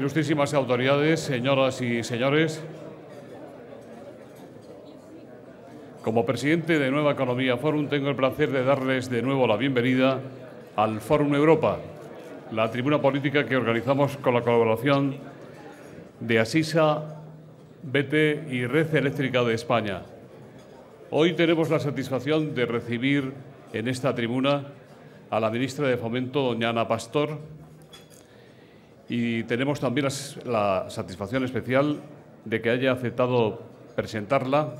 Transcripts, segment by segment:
Ilustrísimas autoridades, señoras y señores, como presidente de Nueva Economía Forum, tengo el placer de darles de nuevo la bienvenida al Fórum Europa, la tribuna política que organizamos con la colaboración de Asisa, BT y Red Eléctrica de España. Hoy tenemos la satisfacción de recibir en esta tribuna a la ministra de Fomento, doña Ana Pastor, y tenemos también la satisfacción especial de que haya aceptado presentarla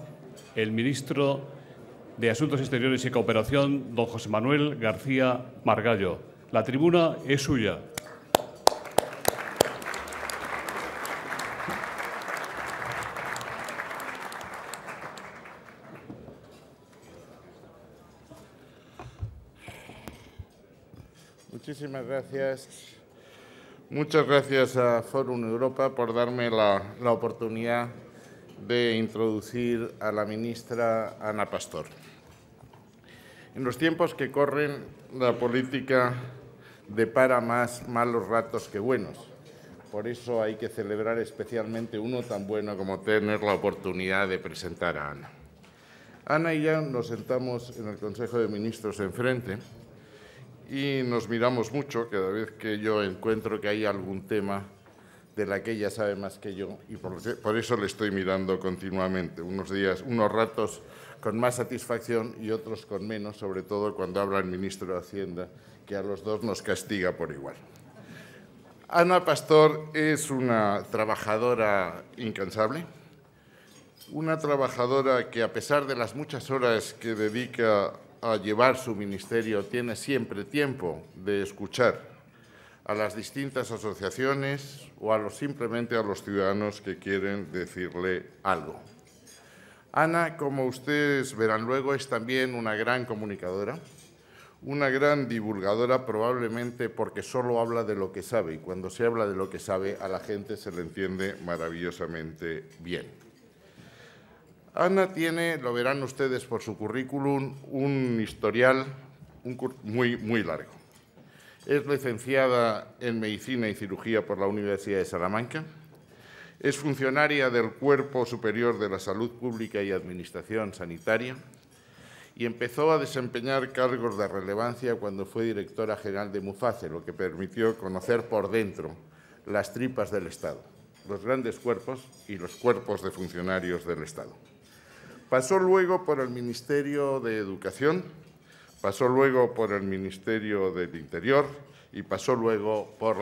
el ministro de Asuntos Exteriores y Cooperación, don José Manuel García Margallo. La tribuna es suya. Muchísimas gracias. Muchas gracias a Fórum Europa por darme la oportunidad de introducir a la ministra Ana Pastor. En los tiempos que corren, la política depara más malos ratos que buenos. Por eso hay que celebrar especialmente uno tan bueno como tener la oportunidad de presentar a Ana. Ana y yo nos sentamos en el Consejo de Ministros enfrente y nos miramos mucho cada vez que yo encuentro que hay algún tema de la que ella sabe más que yo, y por eso le estoy mirando continuamente. Unos ratos con más satisfacción y otros con menos, sobre todo cuando habla el ministro de Hacienda, que a los dos nos castiga por igual. Ana Pastor es una trabajadora incansable, una trabajadora que, a pesar de las muchas horas que dedica a llevar su ministerio, tiene siempre tiempo de escuchar a las distintas asociaciones o simplemente a los ciudadanos que quieren decirle algo. Ana, como ustedes verán luego, es también una gran comunicadora, una gran divulgadora, probablemente porque solo habla de lo que sabe, y cuando se habla de lo que sabe a la gente se le entiende maravillosamente bien. Ana tiene, lo verán ustedes por su currículum, un historial muy largo. Es licenciada en Medicina y Cirugía por la Universidad de Salamanca. Es funcionaria del Cuerpo Superior de la Salud Pública y Administración Sanitaria y empezó a desempeñar cargos de relevancia cuando fue directora general de Muface, lo que permitió conocer por dentro las tripas del Estado, los grandes cuerpos y los cuerpos de funcionarios del Estado. Pasó luego por el Ministerio de Educación, pasó luego por el Ministerio del Interior y pasó luego por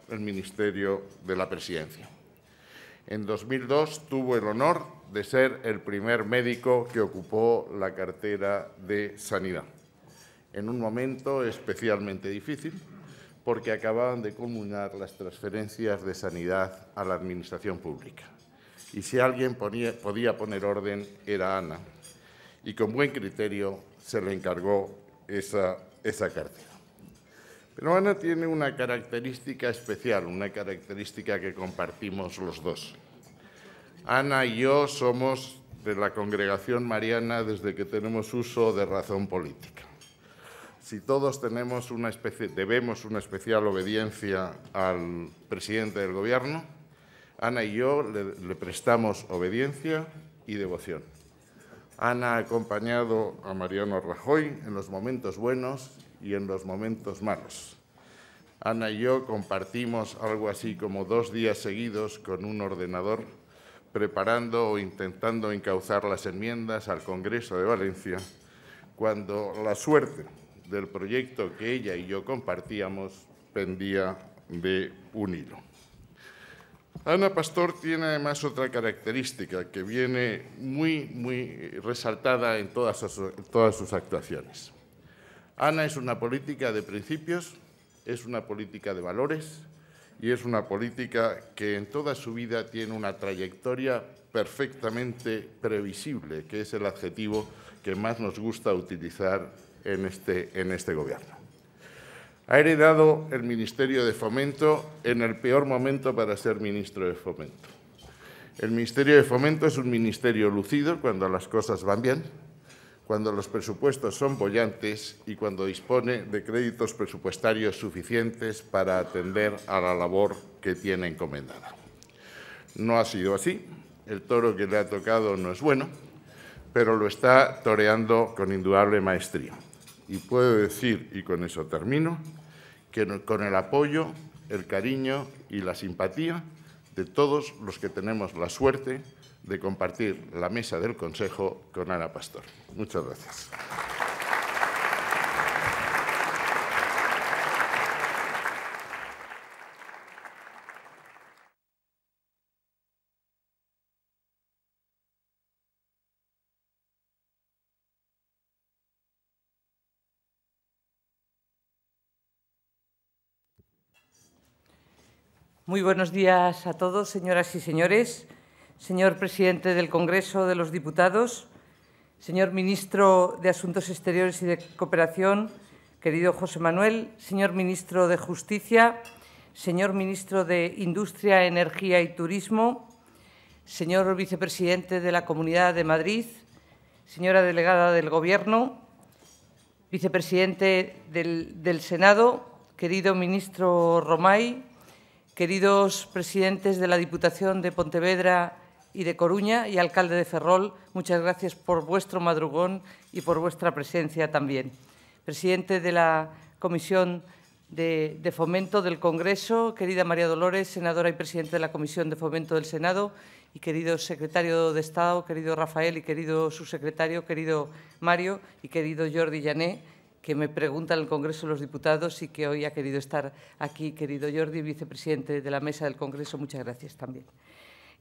el Ministerio de la Presidencia. En 2002 tuvo el honor de ser el primer médico que ocupó la cartera de Sanidad, en un momento especialmente difícil porque acababan de culminar las transferencias de sanidad a la Administración Pública. Y si alguien podía poner orden, era Ana. Y con buen criterio se le encargó esa cartera. Pero Ana tiene una característica especial, una característica que compartimos los dos. Ana y yo somos de la Congregación Mariana desde que tenemos uso de razón política. Si todos debemos una especial obediencia al presidente del Gobierno, Ana y yo le prestamos obediencia y devoción. Ana ha acompañado a Mariano Rajoy en los momentos buenos y en los momentos malos. Ana y yo compartimos algo así como 2 días seguidos con un ordenador preparando o intentando encauzar las enmiendas al Congreso de Valencia, cuando la suerte del proyecto que ella y yo compartíamos pendía de un hilo. Ana Pastor tiene además otra característica que viene muy resaltada en todas sus actuaciones. Ana es una política de principios, es una política de valores y es una política que en toda su vida tiene una trayectoria perfectamente previsible, que es el adjetivo que más nos gusta utilizar en este Gobierno. Ha heredado el Ministerio de Fomento en el peor momento para ser ministro de Fomento. El Ministerio de Fomento es un ministerio lucido cuando las cosas van bien, cuando los presupuestos son bollantes y cuando dispone de créditos presupuestarios suficientes para atender a la labor que tiene encomendada. No ha sido así. El toro que le ha tocado no es bueno, pero lo está toreando con indudable maestría. Y puedo decir, y con eso termino, que con el apoyo, el cariño y la simpatía de todos los que tenemos la suerte de compartir la mesa del Consejo con Ana Pastor. Muchas gracias. Muy buenos días a todos, señoras y señores. Señor presidente del Congreso de los Diputados, señor ministro de Asuntos Exteriores y de Cooperación, querido José Manuel, señor ministro de Justicia, señor ministro de Industria, Energía y Turismo, señor vicepresidente de la Comunidad de Madrid, señora delegada del Gobierno, vicepresidente del Senado, querido ministro Romay, queridos presidentes de la Diputación de Pontevedra y de Coruña y alcalde de Ferrol, muchas gracias por vuestro madrugón y por vuestra presencia también. Presidente de la Comisión de Fomento del Congreso, querida María Dolores, senadora y presidente de la Comisión de Fomento del Senado, y querido secretario de Estado, querido Rafael y querido subsecretario, querido Mario y querido Jordi Llané, que me pregunta en el Congreso de los Diputados y que hoy ha querido estar aquí, querido Jordi, vicepresidente de la Mesa del Congreso. Muchas gracias también.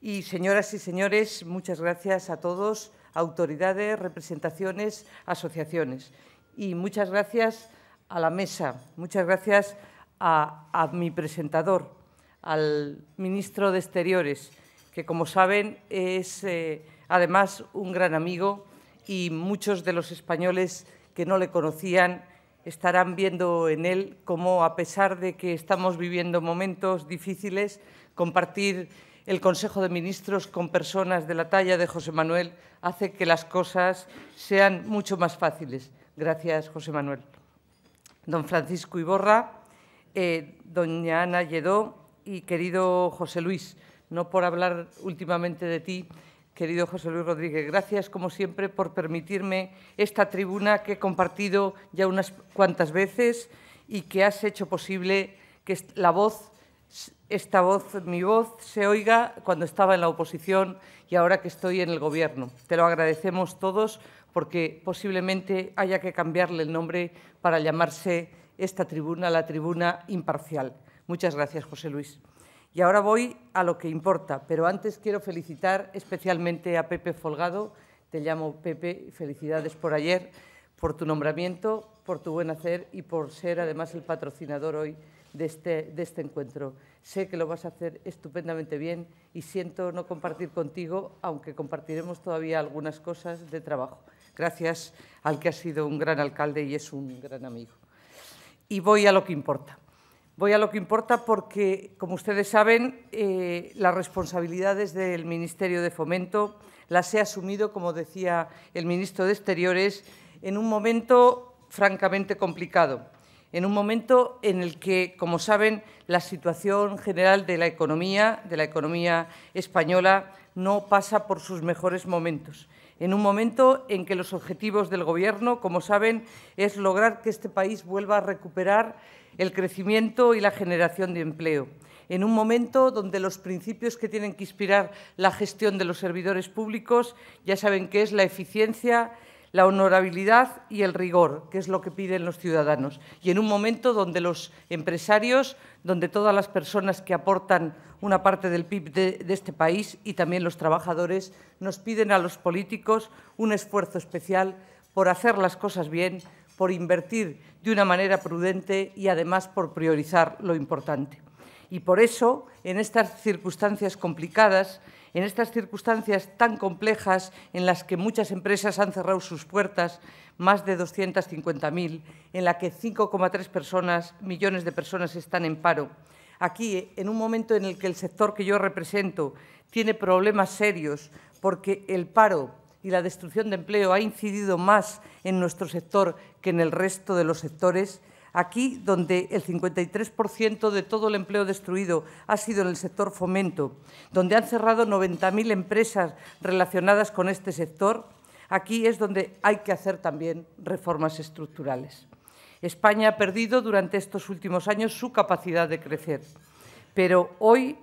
Y, señoras y señores, muchas gracias a todos, autoridades, representaciones, asociaciones. Y muchas gracias a la mesa, muchas gracias a mi presentador, al ministro de Exteriores, que, como saben, es además un gran amigo, y muchos de los españoles que no le conocían estarán viendo en él cómo, a pesar de que estamos viviendo momentos difíciles, compartir el Consejo de Ministros con personas de la talla de José Manuel hace que las cosas sean mucho más fáciles. Gracias, José Manuel. Don Francisco Iborra, doña Ana Lledó y querido José Luis, no por hablar últimamente de ti, querido José Luis Rodríguez, gracias, como siempre, por permitirme esta tribuna que he compartido ya unas cuantas veces y que has hecho posible que mi voz se oiga cuando estaba en la oposición y ahora que estoy en el Gobierno. Te lo agradecemos todos porque posiblemente haya que cambiarle el nombre para llamarse esta tribuna la tribuna imparcial. Muchas gracias, José Luis. Y ahora voy a lo que importa, pero antes quiero felicitar especialmente a Pepe Folgado. Te llamo Pepe, felicidades por ayer, por tu nombramiento, por tu buen hacer y por ser además el patrocinador hoy de este encuentro. Sé que lo vas a hacer estupendamente bien y siento no compartir contigo, aunque compartiremos todavía algunas cosas de trabajo. Gracias al que ha sido un gran alcalde y es un gran amigo. Y voy a lo que importa. Voy a lo que importa porque, como ustedes saben, las responsabilidades del Ministerio de Fomento las he asumido, como decía el ministro de Exteriores, en un momento francamente complicado, en un momento en el que, como saben, la situación general de la economía española no pasa por sus mejores momentos. En un momento en que los objetivos del Gobierno, como saben, es lograr que este país vuelva a recuperar el crecimiento y la generación de empleo. En un momento donde los principios que tienen que inspirar la gestión de los servidores públicos ya saben que es la eficiencia, la honorabilidad y el rigor, que es lo que piden los ciudadanos. Y en un momento donde los empresarios, donde todas las personas que aportan una parte del PIB de este país y también los trabajadores, nos piden a los políticos un esfuerzo especial por hacer las cosas bien, por invertir de una manera prudente y, además, por priorizar lo importante. Y por eso, en estas circunstancias complicadas, en estas circunstancias tan complejas en las que muchas empresas han cerrado sus puertas, más de 250.000, en la que 5,3 millones de personas están en paro, aquí, en un momento en el que el sector que yo represento tiene problemas serios porque el paro y la destrucción de empleo ha incidido más en nuestro sector que en el resto de los sectores, aquí, donde el 53% de todo el empleo destruido ha sido en el sector fomento, donde han cerrado 90.000 empresas relacionadas con este sector, aquí es donde hay que hacer también reformas estructurales. España ha perdido durante estos últimos años su capacidad de crecer, pero hoy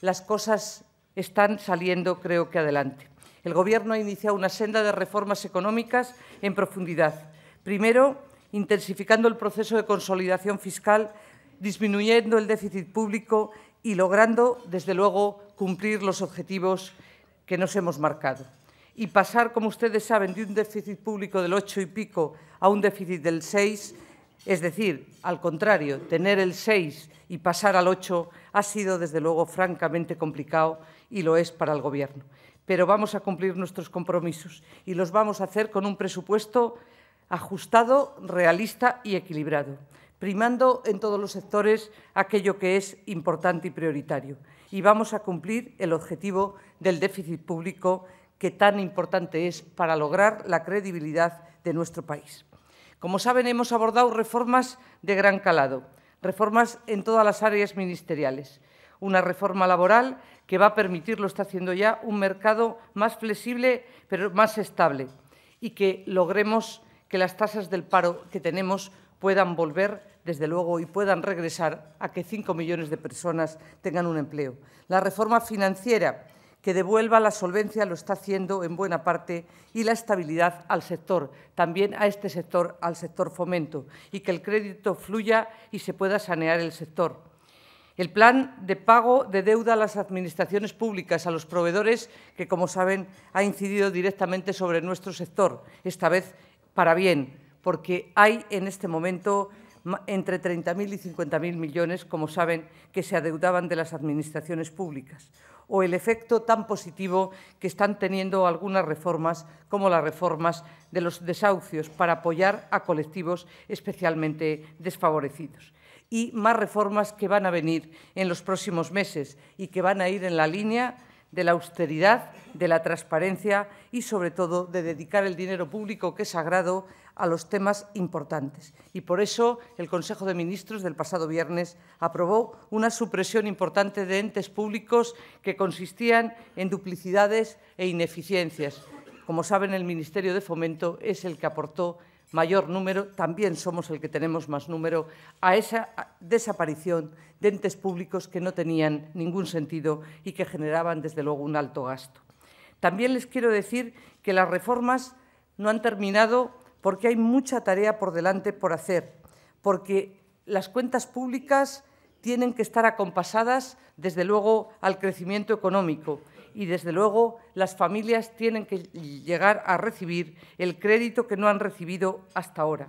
las cosas están saliendo, creo que, adelante. El Gobierno ha iniciado una senda de reformas económicas en profundidad. Primero, intensificando el proceso de consolidación fiscal, disminuyendo el déficit público y logrando, desde luego, cumplir los objetivos que nos hemos marcado. Y pasar, como ustedes saben, de un déficit público del 8 y pico a un déficit del 6, es decir, al contrario, tener el 6 y pasar al 8 ha sido, desde luego, francamente complicado y lo es para el Gobierno. Pero vamos a cumplir nuestros compromisos y los vamos a hacer con un presupuesto ajustado, realista y equilibrado, primando en todos los sectores aquello que es importante y prioritario. Y vamos a cumplir el objetivo del déficit público que tan importante es para lograr la credibilidad de nuestro país. Como saben, hemos abordado reformas de gran calado, reformas en todas las áreas ministeriales. Una reforma laboral que va a permitir, lo está haciendo ya, un mercado más flexible pero más estable y que logremos que las tasas del paro que tenemos puedan volver, desde luego, y puedan regresar a que 5 millones de personas tengan un empleo. La reforma financiera que devuelva la solvencia, lo está haciendo en buena parte, y la estabilidad al sector, también a este sector, al sector fomento, y que el crédito fluya y se pueda sanear el sector. El plan de pago de deuda a las administraciones públicas, a los proveedores, que, como saben, ha incidido directamente sobre nuestro sector, esta vez para bien, porque hay en este momento entre 30.000 y 50.000 millones, como saben, que se adeudaban de las administraciones públicas. O el efecto tan positivo que están teniendo algunas reformas, como las reformas de los desahucios, para apoyar a colectivos especialmente desfavorecidos. Y más reformas que van a venir en los próximos meses y que van a ir en la línea de la austeridad, de la transparencia y, sobre todo, de dedicar el dinero público, que es sagrado, a los temas importantes. Y por eso el Consejo de Ministros del pasado viernes aprobó una supresión importante de entes públicos que consistían en duplicidades e ineficiencias. Como saben, el Ministerio de Fomento es el que aportó mayor número, también somos el que tenemos más número, a esa desaparición de entes públicos que no tenían ningún sentido y que generaban, desde luego, un alto gasto. También les quiero decir que las reformas no han terminado porque hay mucha tarea por delante por hacer, porque las cuentas públicas tienen que estar acompasadas, desde luego, al crecimiento económico y, desde luego, las familias tienen que llegar a recibir el crédito que no han recibido hasta ahora.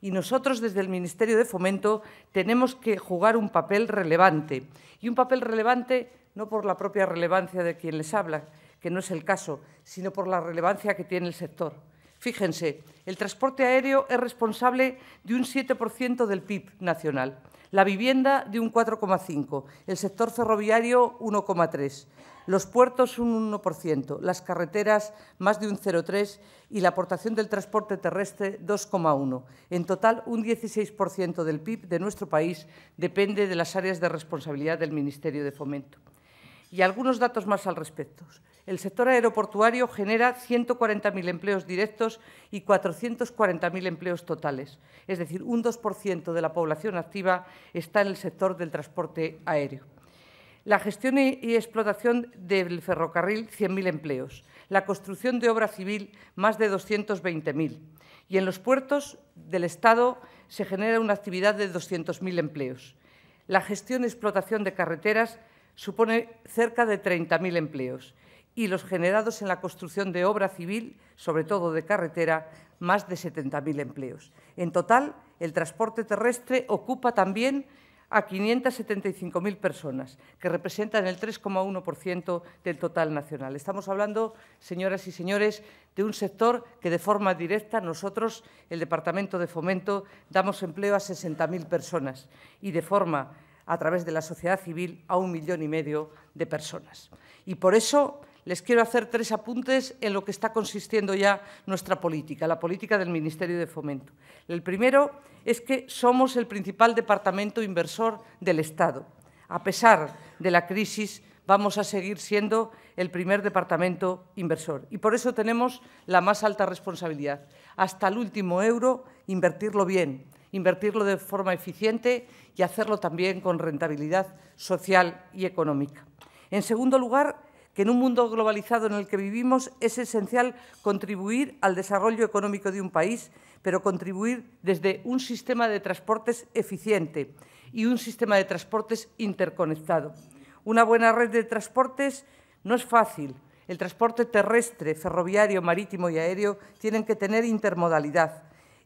Y nosotros, desde el Ministerio de Fomento, tenemos que jugar un papel relevante. Y un papel relevante no por la propia relevancia de quien les habla, que no es el caso, sino por la relevancia que tiene el sector. Fíjense, el transporte aéreo es responsable de un 7% del PIB nacional, la vivienda de un 4,5%, el sector ferroviario 1,3%, los puertos un 1%, las carreteras más de un 0,3% y la aportación del transporte terrestre 2,1%. En total, un 16% del PIB de nuestro país depende de las áreas de responsabilidad del Ministerio de Fomento. Y algunos datos más al respecto. El sector aeroportuario genera 140.000 empleos directos y 440.000 empleos totales. Es decir, un 2% de la población activa está en el sector del transporte aéreo. La gestión y explotación del ferrocarril, 100.000 empleos. La construcción de obra civil, más de 220.000. Y en los puertos del Estado se genera una actividad de 200.000 empleos. La gestión y explotación de carreteras supone cerca de 30.000 empleos y los generados en la construcción de obra civil, sobre todo de carretera, más de 70.000 empleos. En total, el transporte terrestre ocupa también a 575.000 personas, que representan el 3,1% del total nacional. Estamos hablando, señoras y señores, de un sector que de forma directa nosotros, el Departamento de Fomento, damos empleo a 60.000 personas y de forma a través de la sociedad civil, a 1,5 millones de personas. Y por eso les quiero hacer 3 apuntes en lo que está consistiendo ya nuestra política, la política del Ministerio de Fomento. El primero es que somos el principal departamento inversor del Estado. A pesar de la crisis, vamos a seguir siendo el primer departamento inversor. Y por eso tenemos la más alta responsabilidad. Hasta el último euro, invertirlo bien, invertirlo de forma eficiente y hacerlo también con rentabilidad social y económica. En segundo lugar, que en un mundo globalizado en el que vivimos es esencial contribuir al desarrollo económico de un país, pero contribuir desde un sistema de transportes eficiente y un sistema de transportes interconectado. Una buena red de transportes no es fácil. El transporte terrestre, ferroviario, marítimo y aéreo tienen que tener intermodalidad.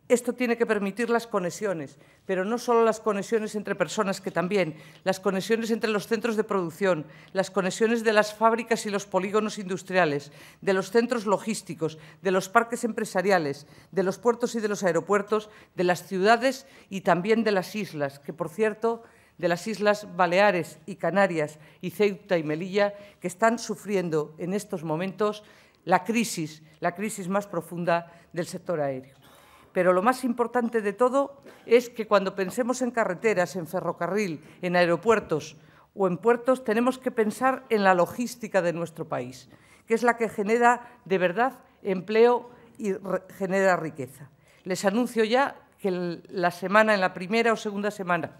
Esto tiene que permitir las conexiones, pero no solo las conexiones entre personas, que también, las conexiones entre los centros de producción, las conexiones de las fábricas y los polígonos industriales, de los centros logísticos, de los parques empresariales, de los puertos y de los aeropuertos, de las ciudades y también de las islas, que, por cierto, de las Islas Baleares y Canarias y Ceuta y Melilla, que están sufriendo en estos momentos la crisis más profunda del sector aéreo. Pero lo más importante de todo es que cuando pensemos en carreteras, en ferrocarril, en aeropuertos o en puertos, tenemos que pensar en la logística de nuestro país, que es la que genera de verdad empleo y genera riqueza. Les anuncio ya que en la primera o segunda semana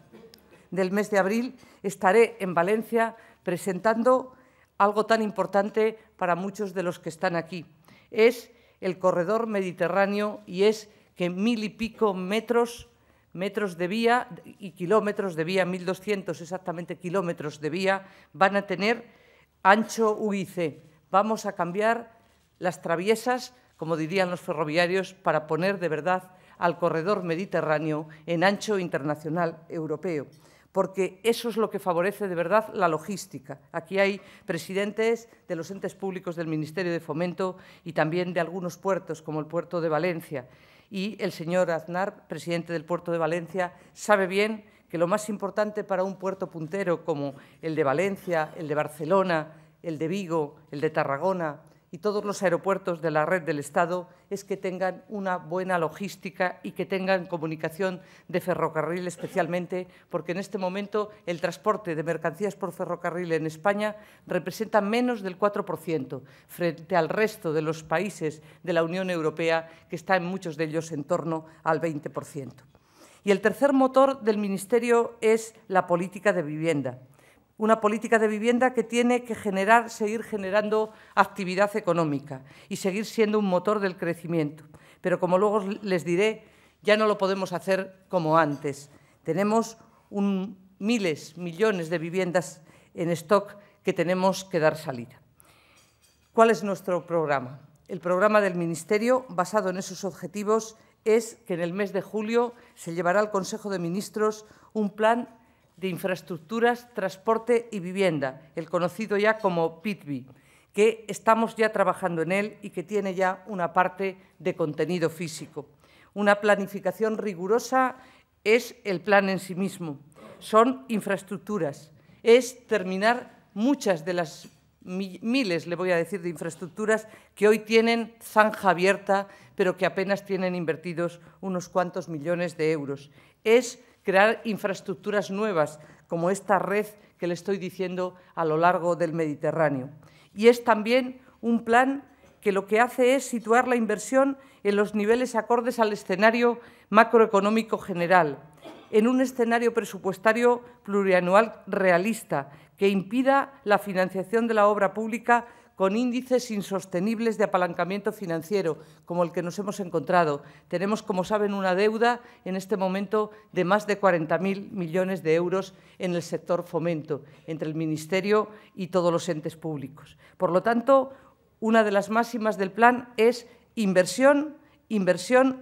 del mes de abril estaré en Valencia presentando algo tan importante para muchos de los que están aquí. Es el corredor mediterráneo y es que 1000 y pico metros de vía y kilómetros de vía, 1200 exactamente kilómetros de vía, van a tener ancho UIC. Vamos a cambiar las traviesas, como dirían los ferroviarios, para poner de verdad al corredor mediterráneo en ancho internacional europeo, porque eso es lo que favorece de verdad la logística. Aquí hay presidentes de los entes públicos del Ministerio de Fomento y también de algunos puertos, como el puerto de Valencia. Y el señor Aznar, presidente del puerto de Valencia, sabe bien que lo más importante para un puerto puntero como el de Valencia, el de Barcelona, el de Vigo, el de Tarragona y todos los aeropuertos de la red del Estado es que tengan una buena logística y que tengan comunicación de ferrocarril especialmente, porque en este momento el transporte de mercancías por ferrocarril en España representa menos del 4% frente al resto de los países de la Unión Europea, que está en muchos de ellos en torno al 20%. Y el tercer motor del Ministerio es la política de vivienda. Una política de vivienda que tiene que seguir generando actividad económica y seguir siendo un motor del crecimiento. Pero, como luego les diré, ya no lo podemos hacer como antes. Tenemos miles, millones de viviendas en stock que tenemos que dar salida. ¿Cuál es nuestro programa? El programa del Ministerio, basado en esos objetivos, es que en el mes de julio se llevará al Consejo de Ministros un plan de infraestructuras, transporte y vivienda, el conocido ya como PITBI, que estamos ya trabajando en él y que tiene ya una parte de contenido físico. Una planificación rigurosa es el plan en sí mismo. Son infraestructuras. Es terminar muchas de las miles, le voy a decir, de infraestructuras que hoy tienen zanja abierta, pero que apenas tienen invertidos unos cuantos millones de euros. Es crear infraestructuras nuevas, como esta red que le estoy diciendo a lo largo del Mediterráneo. Y es también un plan que lo que hace es situar la inversión en los niveles acordes al escenario macroeconómico general, en un escenario presupuestario plurianual realista que impida la financiación de la obra pública con índices insostenibles de apalancamiento financiero, como el que nos hemos encontrado. Tenemos, como saben, una deuda en este momento de más de 40.000 millones de euros en el sector fomento, entre el Ministerio y todos los entes públicos. Por lo tanto, una de las máximas del plan es inversión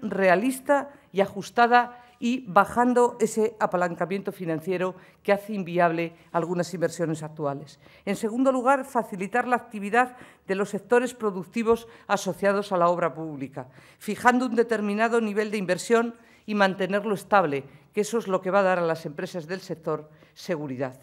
realista y ajustada y bajando ese apalancamiento financiero que hace inviable algunas inversiones actuales. En segundo lugar, facilitar la actividad de los sectores productivos asociados a la obra pública, fijando un determinado nivel de inversión y mantenerlo estable, que eso es lo que va a dar a las empresas del sector seguridad.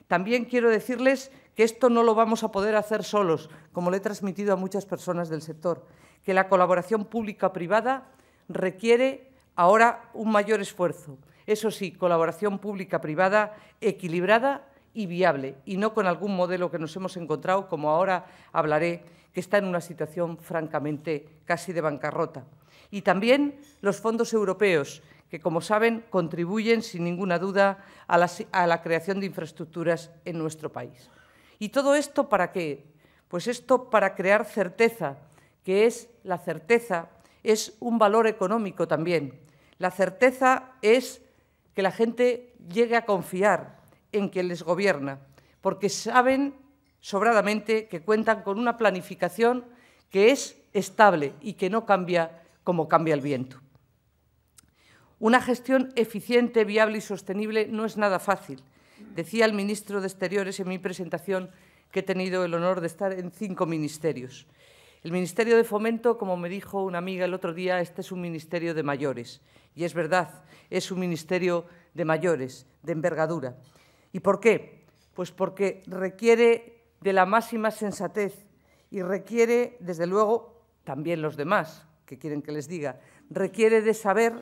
También quiero decirles que esto no lo vamos a poder hacer solos, como le he transmitido a muchas personas del sector, que la colaboración pública-privada requiere ahora un mayor esfuerzo. Eso sí, colaboración pública-privada equilibrada y viable, y no con algún modelo que nos hemos encontrado, como ahora hablaré, que está en una situación francamente casi de bancarrota. Y también los fondos europeos, que, como saben, contribuyen sin ninguna duda a la creación de infraestructuras en nuestro país. ¿Y todo esto para qué? Pues esto para crear certeza, que es la certeza, es un valor económico también. La certeza es que la gente llegue a confiar en quien les gobierna, porque saben sobradamente que cuentan con una planificación que es estable y que no cambia como cambia el viento. Una gestión eficiente, viable y sostenible no es nada fácil. Decía el ministro de Exteriores en mi presentación que he tenido el honor de estar en 5 ministerios. El Ministerio de Fomento, como me dijo una amiga el otro día, este es un ministerio de mayores. Y es verdad, es un ministerio de mayores, de envergadura. ¿Y por qué? Pues porque requiere de la máxima sensatez y requiere, desde luego, también los demás, que quieren que les diga, requiere de saber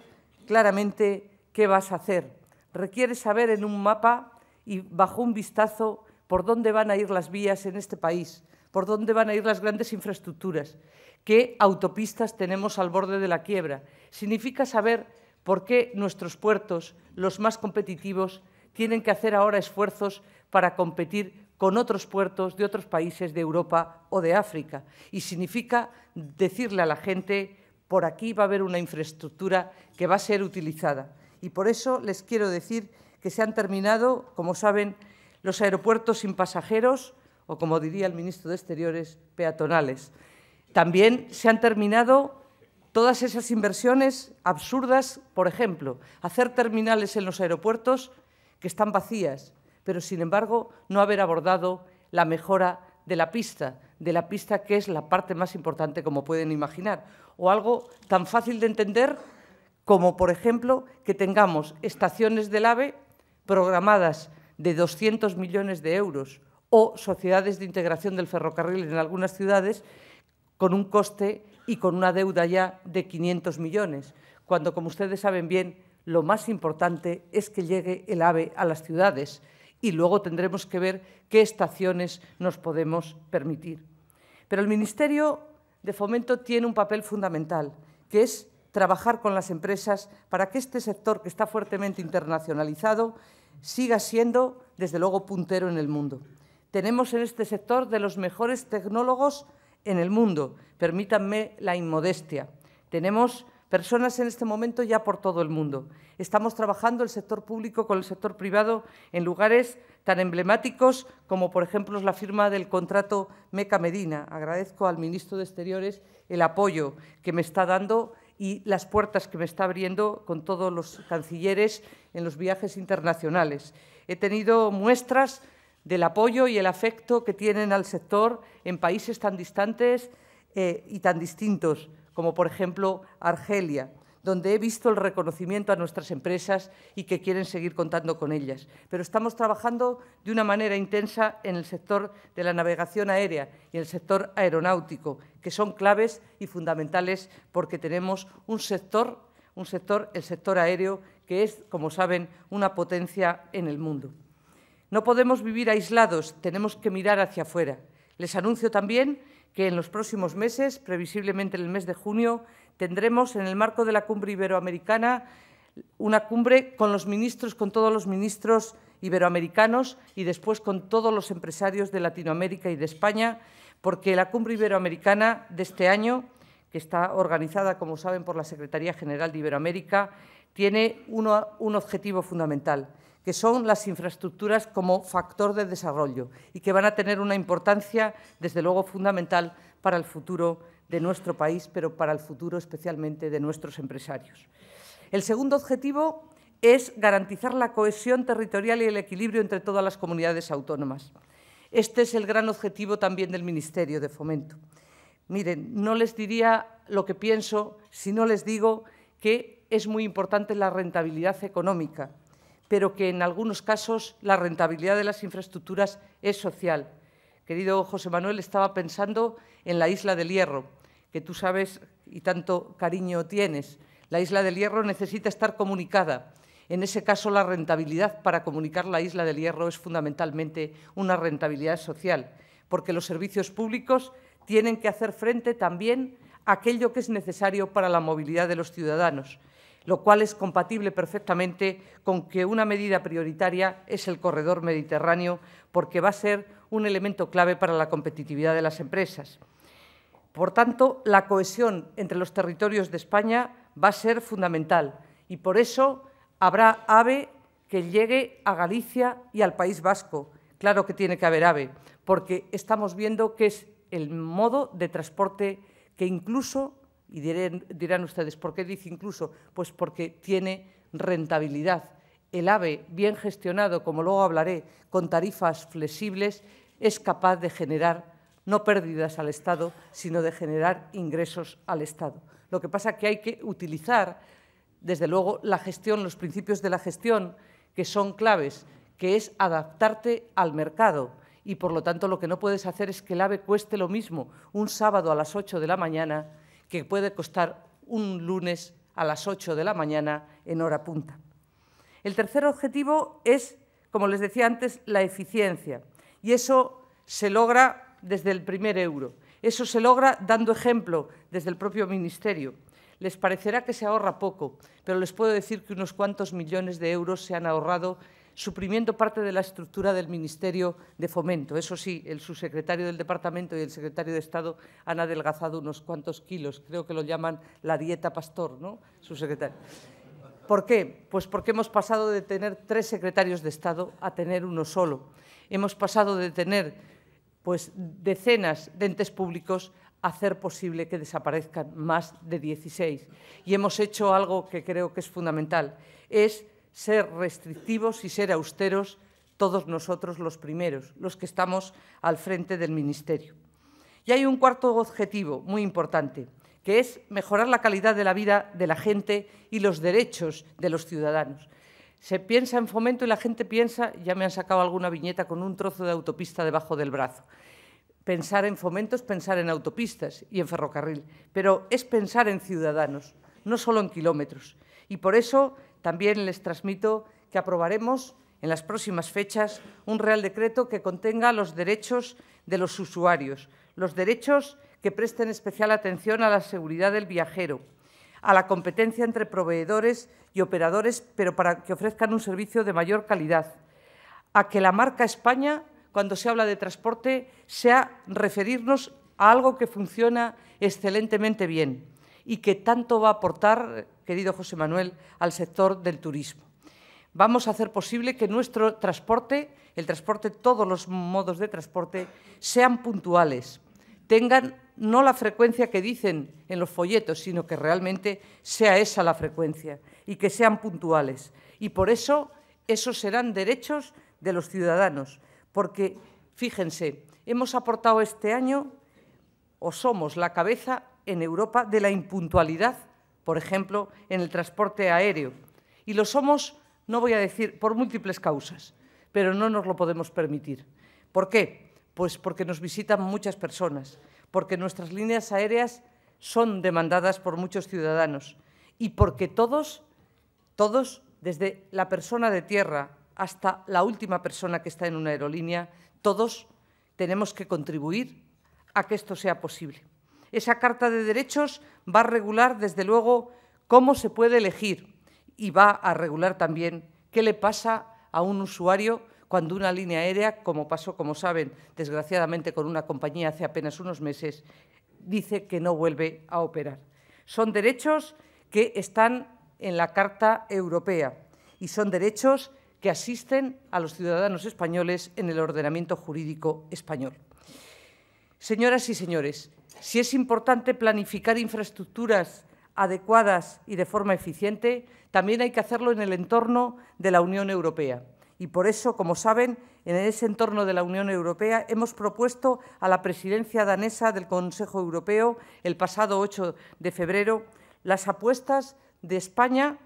claramente qué vas a hacer. Requiere saber en un mapa y bajo un vistazo por dónde van a ir las vías en este país, por dónde van a ir las grandes infraestructuras, qué autopistas tenemos al borde de la quiebra. Significa saber por qué nuestros puertos, los más competitivos, tienen que hacer ahora esfuerzos para competir con otros puertos de otros países de Europa o de África. Y significa decirle a la gente, por aquí va a haber una infraestructura que va a ser utilizada. Y por eso les quiero decir que se han terminado, como saben, los aeropuertos sin pasajeros, o como diría el ministro de Exteriores, peatonales. También se han terminado todas esas inversiones absurdas, por ejemplo, hacer terminales en los aeropuertos que están vacías, pero sin embargo no haber abordado la mejora de la pista que es la parte más importante, como pueden imaginar, o algo tan fácil de entender como, por ejemplo, que tengamos estaciones del AVE programadas de 200 millones de euros o sociedades de integración del ferrocarril en algunas ciudades con un coste y con una deuda ya de 500 millones, cuando, como ustedes saben bien, lo más importante es que llegue el AVE a las ciudades y luego tendremos que ver qué estaciones nos podemos permitir. Pero el Ministerio de Fomento tiene un papel fundamental, que es trabajar con las empresas para que este sector, que está fuertemente internacionalizado, siga siendo, desde luego, puntero en el mundo. Tenemos en este sector de los mejores tecnólogos en el mundo, permítanme la inmodestia. Tenemos personas en este momento ya por todo el mundo. Estamos trabajando el sector público con el sector privado en lugares tan emblemáticos como, por ejemplo, la firma del contrato Meca Medina. Agradezco al ministro de Exteriores el apoyo que me está dando y las puertas que me está abriendo con todos los cancilleres en los viajes internacionales. He tenido muestras del apoyo y el afecto que tienen al sector en países tan distantes y tan distintos, como por ejemplo Argelia, donde he visto el reconocimiento a nuestras empresas y que quieren seguir contando con ellas. Pero estamos trabajando de una manera intensa en el sector de la navegación aérea y en el sector aeronáutico, que son claves y fundamentales porque tenemos un sector, el sector aéreo, que es, como saben, una potencia en el mundo. No podemos vivir aislados, tenemos que mirar hacia afuera. Les anuncio también que en los próximos meses, previsiblemente en el mes de junio, tendremos en el marco de la cumbre iberoamericana una cumbre con todos los ministros iberoamericanos y después con todos los empresarios de Latinoamérica y de España, porque la cumbre iberoamericana de este año, que está organizada, como saben, por la Secretaría General de Iberoamérica, tiene un objetivo fundamental, que son las infraestructuras como factor de desarrollo y que van a tener una importancia, desde luego, fundamental para el futuro de nuestro país, pero para el futuro especialmente de nuestros empresarios. El segundo objetivo es garantizar la cohesión territorial y el equilibrio entre todas las comunidades autónomas. Este es el gran objetivo también del Ministerio de Fomento. Miren, no les diría lo que pienso si no les digo que es muy importante la rentabilidad económica, pero que en algunos casos la rentabilidad de las infraestructuras es social. Querido José Manuel, estaba pensando en la Isla del Hierro, que tú sabes y tanto cariño tienes. La Isla del Hierro necesita estar comunicada. En ese caso, la rentabilidad para comunicar la Isla del Hierro es fundamentalmente una rentabilidad social, porque los servicios públicos tienen que hacer frente también a aquello que es necesario para la movilidad de los ciudadanos, lo cual es compatible perfectamente con que una medida prioritaria es el corredor mediterráneo, porque va a ser un elemento clave para la competitividad de las empresas. Por tanto, la cohesión entre los territorios de España va a ser fundamental y por eso habrá AVE que llegue a Galicia y al País Vasco. Claro que tiene que haber AVE, porque estamos viendo que es el modo de transporte que incluso, y dirán ustedes, ¿por qué dice incluso? Pues porque tiene rentabilidad. El AVE, bien gestionado, como luego hablaré, con tarifas flexibles, es capaz de generar no pérdidas al Estado, sino de generar ingresos al Estado. Lo que pasa es que hay que utilizar, desde luego, la gestión, los principios de la gestión, que son claves, que es adaptarte al mercado. Y, por lo tanto, lo que no puedes hacer es que el AVE cueste lo mismo un sábado a las 8 de la mañana que puede costar un lunes a las 8 de la mañana en hora punta. El tercer objetivo es, como les decía antes, la eficiencia. Y eso se logra desde el primer euro. Eso se logra dando ejemplo desde el propio Ministerio. Les parecerá que se ahorra poco, pero les puedo decir que unos cuantos millones de euros se han ahorrado suprimiendo parte de la estructura del Ministerio de Fomento. Eso sí, el subsecretario del Departamento y el secretario de Estado han adelgazado unos cuantos kilos. Creo que lo llaman la dieta Pastor, ¿no? Subsecretario. ¿Por qué? Pues porque hemos pasado de tener 3 secretarios de Estado a tener uno solo. Hemos pasado de tener decenas de entes públicos a hacer posible que desaparezcan más de 16. Y hemos hecho algo que creo que es fundamental, es ser restrictivos y ser austeros todos nosotros los primeros, los que estamos al frente del Ministerio. Y hay un cuarto objetivo muy importante, que es mejorar la calidad de la vida de la gente y los derechos de los ciudadanos. Se piensa en fomento y la gente piensa, ya me han sacado alguna viñeta con un trozo de autopista debajo del brazo. Pensar en fomento es pensar en autopistas y en ferrocarril, pero es pensar en ciudadanos, no solo en kilómetros. Y por eso también les transmito que aprobaremos en las próximas fechas un Real Decreto que contenga los derechos de los usuarios, los derechos que presten especial atención a la seguridad del viajero, a la competencia entre proveedores y operadores, pero para que ofrezcan un servicio de mayor calidad, a que la marca España, cuando se habla de transporte, sea referirnos a algo que funciona excelentemente bien y que tanto va a aportar, querido José Manuel, al sector del turismo. Vamos a hacer posible que nuestro transporte, el transporte, todos los modos de transporte, sean puntuales, tengan no la frecuencia que dicen en los folletos, sino que realmente sea esa la frecuencia y que sean puntuales. Y por eso, esos serán derechos de los ciudadanos, porque, fíjense, hemos aportado este año, o somos la cabeza en Europa de la impuntualidad, por ejemplo, en el transporte aéreo. Y lo somos, no voy a decir, por múltiples causas, pero no nos lo podemos permitir. ¿Por qué? Pues porque nos visitan muchas personas, porque nuestras líneas aéreas son demandadas por muchos ciudadanos y porque todos, desde la persona de tierra hasta la última persona que está en una aerolínea, todos tenemos que contribuir a que esto sea posible. Esa Carta de Derechos va a regular, desde luego, cómo se puede elegir y va a regular también qué le pasa a un usuario cuando una línea aérea, como pasó, como saben, desgraciadamente con una compañía hace apenas unos meses, dice que no vuelve a operar. Son derechos que están en la Carta Europea y son derechos que asisten a los ciudadanos españoles en el ordenamiento jurídico español. Señoras y señores, si es importante planificar infraestructuras adecuadas y de forma eficiente, también hay que hacerlo en el entorno de la Unión Europea. Y por eso, como saben, en ese entorno de la Unión Europea hemos propuesto a la presidencia danesa del Consejo Europeo, el pasado 8 de febrero, las apuestas de España,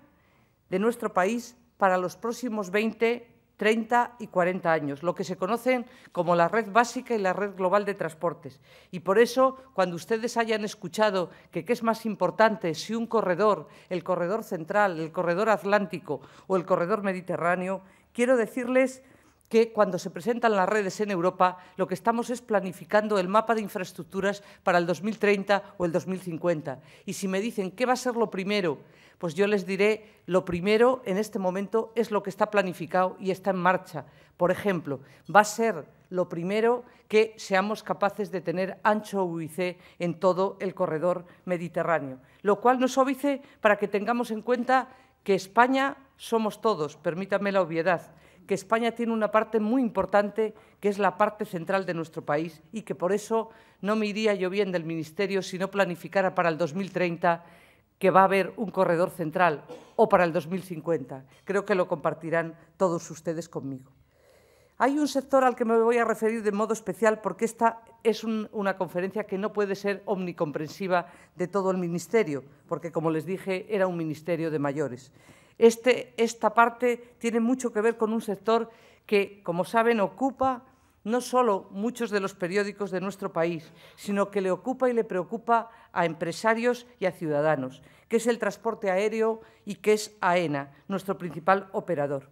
de nuestro país, para los próximos 20, 30 y 40 años, lo que se conocen como la red básica y la red global de transportes. Y por eso, cuando ustedes hayan escuchado que qué es más importante, si un corredor, el corredor central, el corredor atlántico o el corredor mediterráneo, quiero decirles que cuando se presentan las redes en Europa, lo que estamos es planificando el mapa de infraestructuras para el 2030 o el 2050. Y si me dicen qué va a ser lo primero, pues yo les diré, lo primero en este momento es lo que está planificado y está en marcha. Por ejemplo, va a ser lo primero que seamos capaces de tener ancho UIC en todo el corredor mediterráneo, lo cual nos óbice para que tengamos en cuenta que España somos todos, permítanme la obviedad, que España tiene una parte muy importante, que es la parte central de nuestro país, y que por eso no me iría yo bien del Ministerio si no planificara para el 2030 que va a haber un corredor central o para el 2050. Creo que lo compartirán todos ustedes conmigo. Hay un sector al que me voy a referir de modo especial porque esta es una conferencia que no puede ser omnicomprensiva de todo el Ministerio, porque, como les dije, era un ministerio de mayores. Esta parte tiene mucho que ver con un sector que, como saben, ocupa no solo muchos de los periódicos de nuestro país, sino que le ocupa y le preocupa a empresarios y a ciudadanos, que es el transporte aéreo y que es AENA, nuestro principal operador.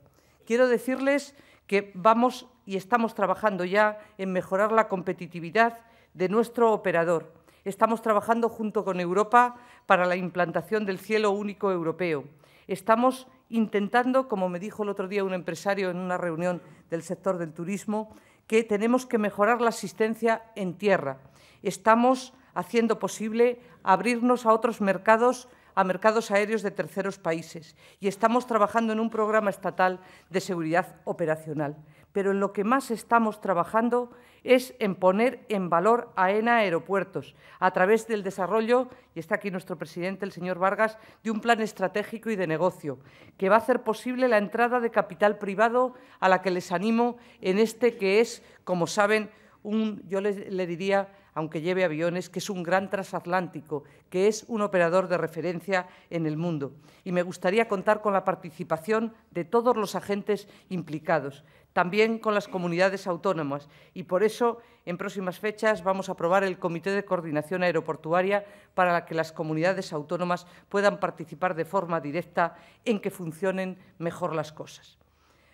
Quiero decirles que vamos y estamos trabajando ya en mejorar la competitividad de nuestro operador. Estamos trabajando junto con Europa para la implantación del cielo único europeo. Estamos intentando, como me dijo el otro día un empresario en una reunión del sector del turismo, que tenemos que mejorar la asistencia en tierra. Estamos haciendo posible abrirnos a otros mercados, a mercados aéreos de terceros países, y estamos trabajando en un programa estatal de seguridad operacional. Pero en lo que más estamos trabajando es en poner en valor AENA Aeropuertos a través del desarrollo, y está aquí nuestro presidente, el señor Vargas, de un plan estratégico y de negocio que va a hacer posible la entrada de capital privado a la que les animo en este que es, como saben, yo le diría, aunque lleve aviones, que es un gran transatlántico, que es un operador de referencia en el mundo. Y me gustaría contar con la participación de todos los agentes implicados, también con las comunidades autónomas. Y por eso, en próximas fechas, vamos a aprobar el Comité de Coordinación Aeroportuaria para que las comunidades autónomas puedan participar de forma directa en que funcionen mejor las cosas.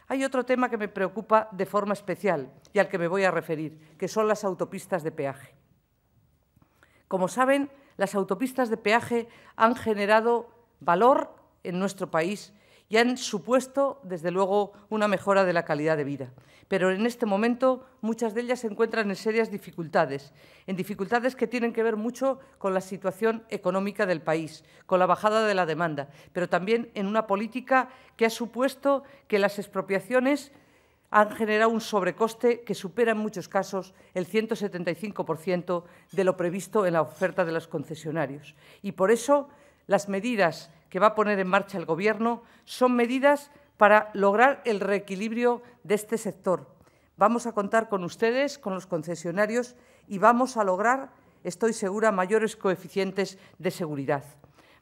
Hay otro tema que me preocupa de forma especial y al que me voy a referir, que son las autopistas de peaje. Como saben, las autopistas de peaje han generado valor en nuestro país y han supuesto, desde luego, una mejora de la calidad de vida. Pero en este momento muchas de ellas se encuentran en serias dificultades, en dificultades que tienen que ver mucho con la situación económica del país, con la bajada de la demanda, pero también en una política que ha supuesto que las expropiaciones han generado un sobrecoste que supera en muchos casos el 175% de lo previsto en la oferta de los concesionarios. Y por eso las medidas que va a poner en marcha el Gobierno son medidas para lograr el reequilibrio de este sector. Vamos a contar con ustedes, con los concesionarios, y vamos a lograr, estoy segura, mayores coeficientes de seguridad.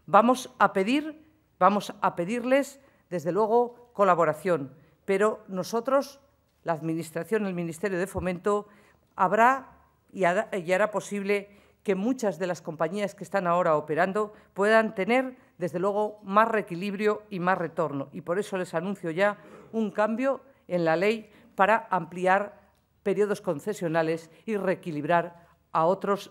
Vamos a pedirles, desde luego, colaboración, pero nosotros, la Administración, el Ministerio de Fomento, hará posible que muchas de las compañías que están ahora operando puedan tener, desde luego, más reequilibrio y más retorno. Y por eso les anuncio ya un cambio en la ley para ampliar periodos concesionales y reequilibrar a otros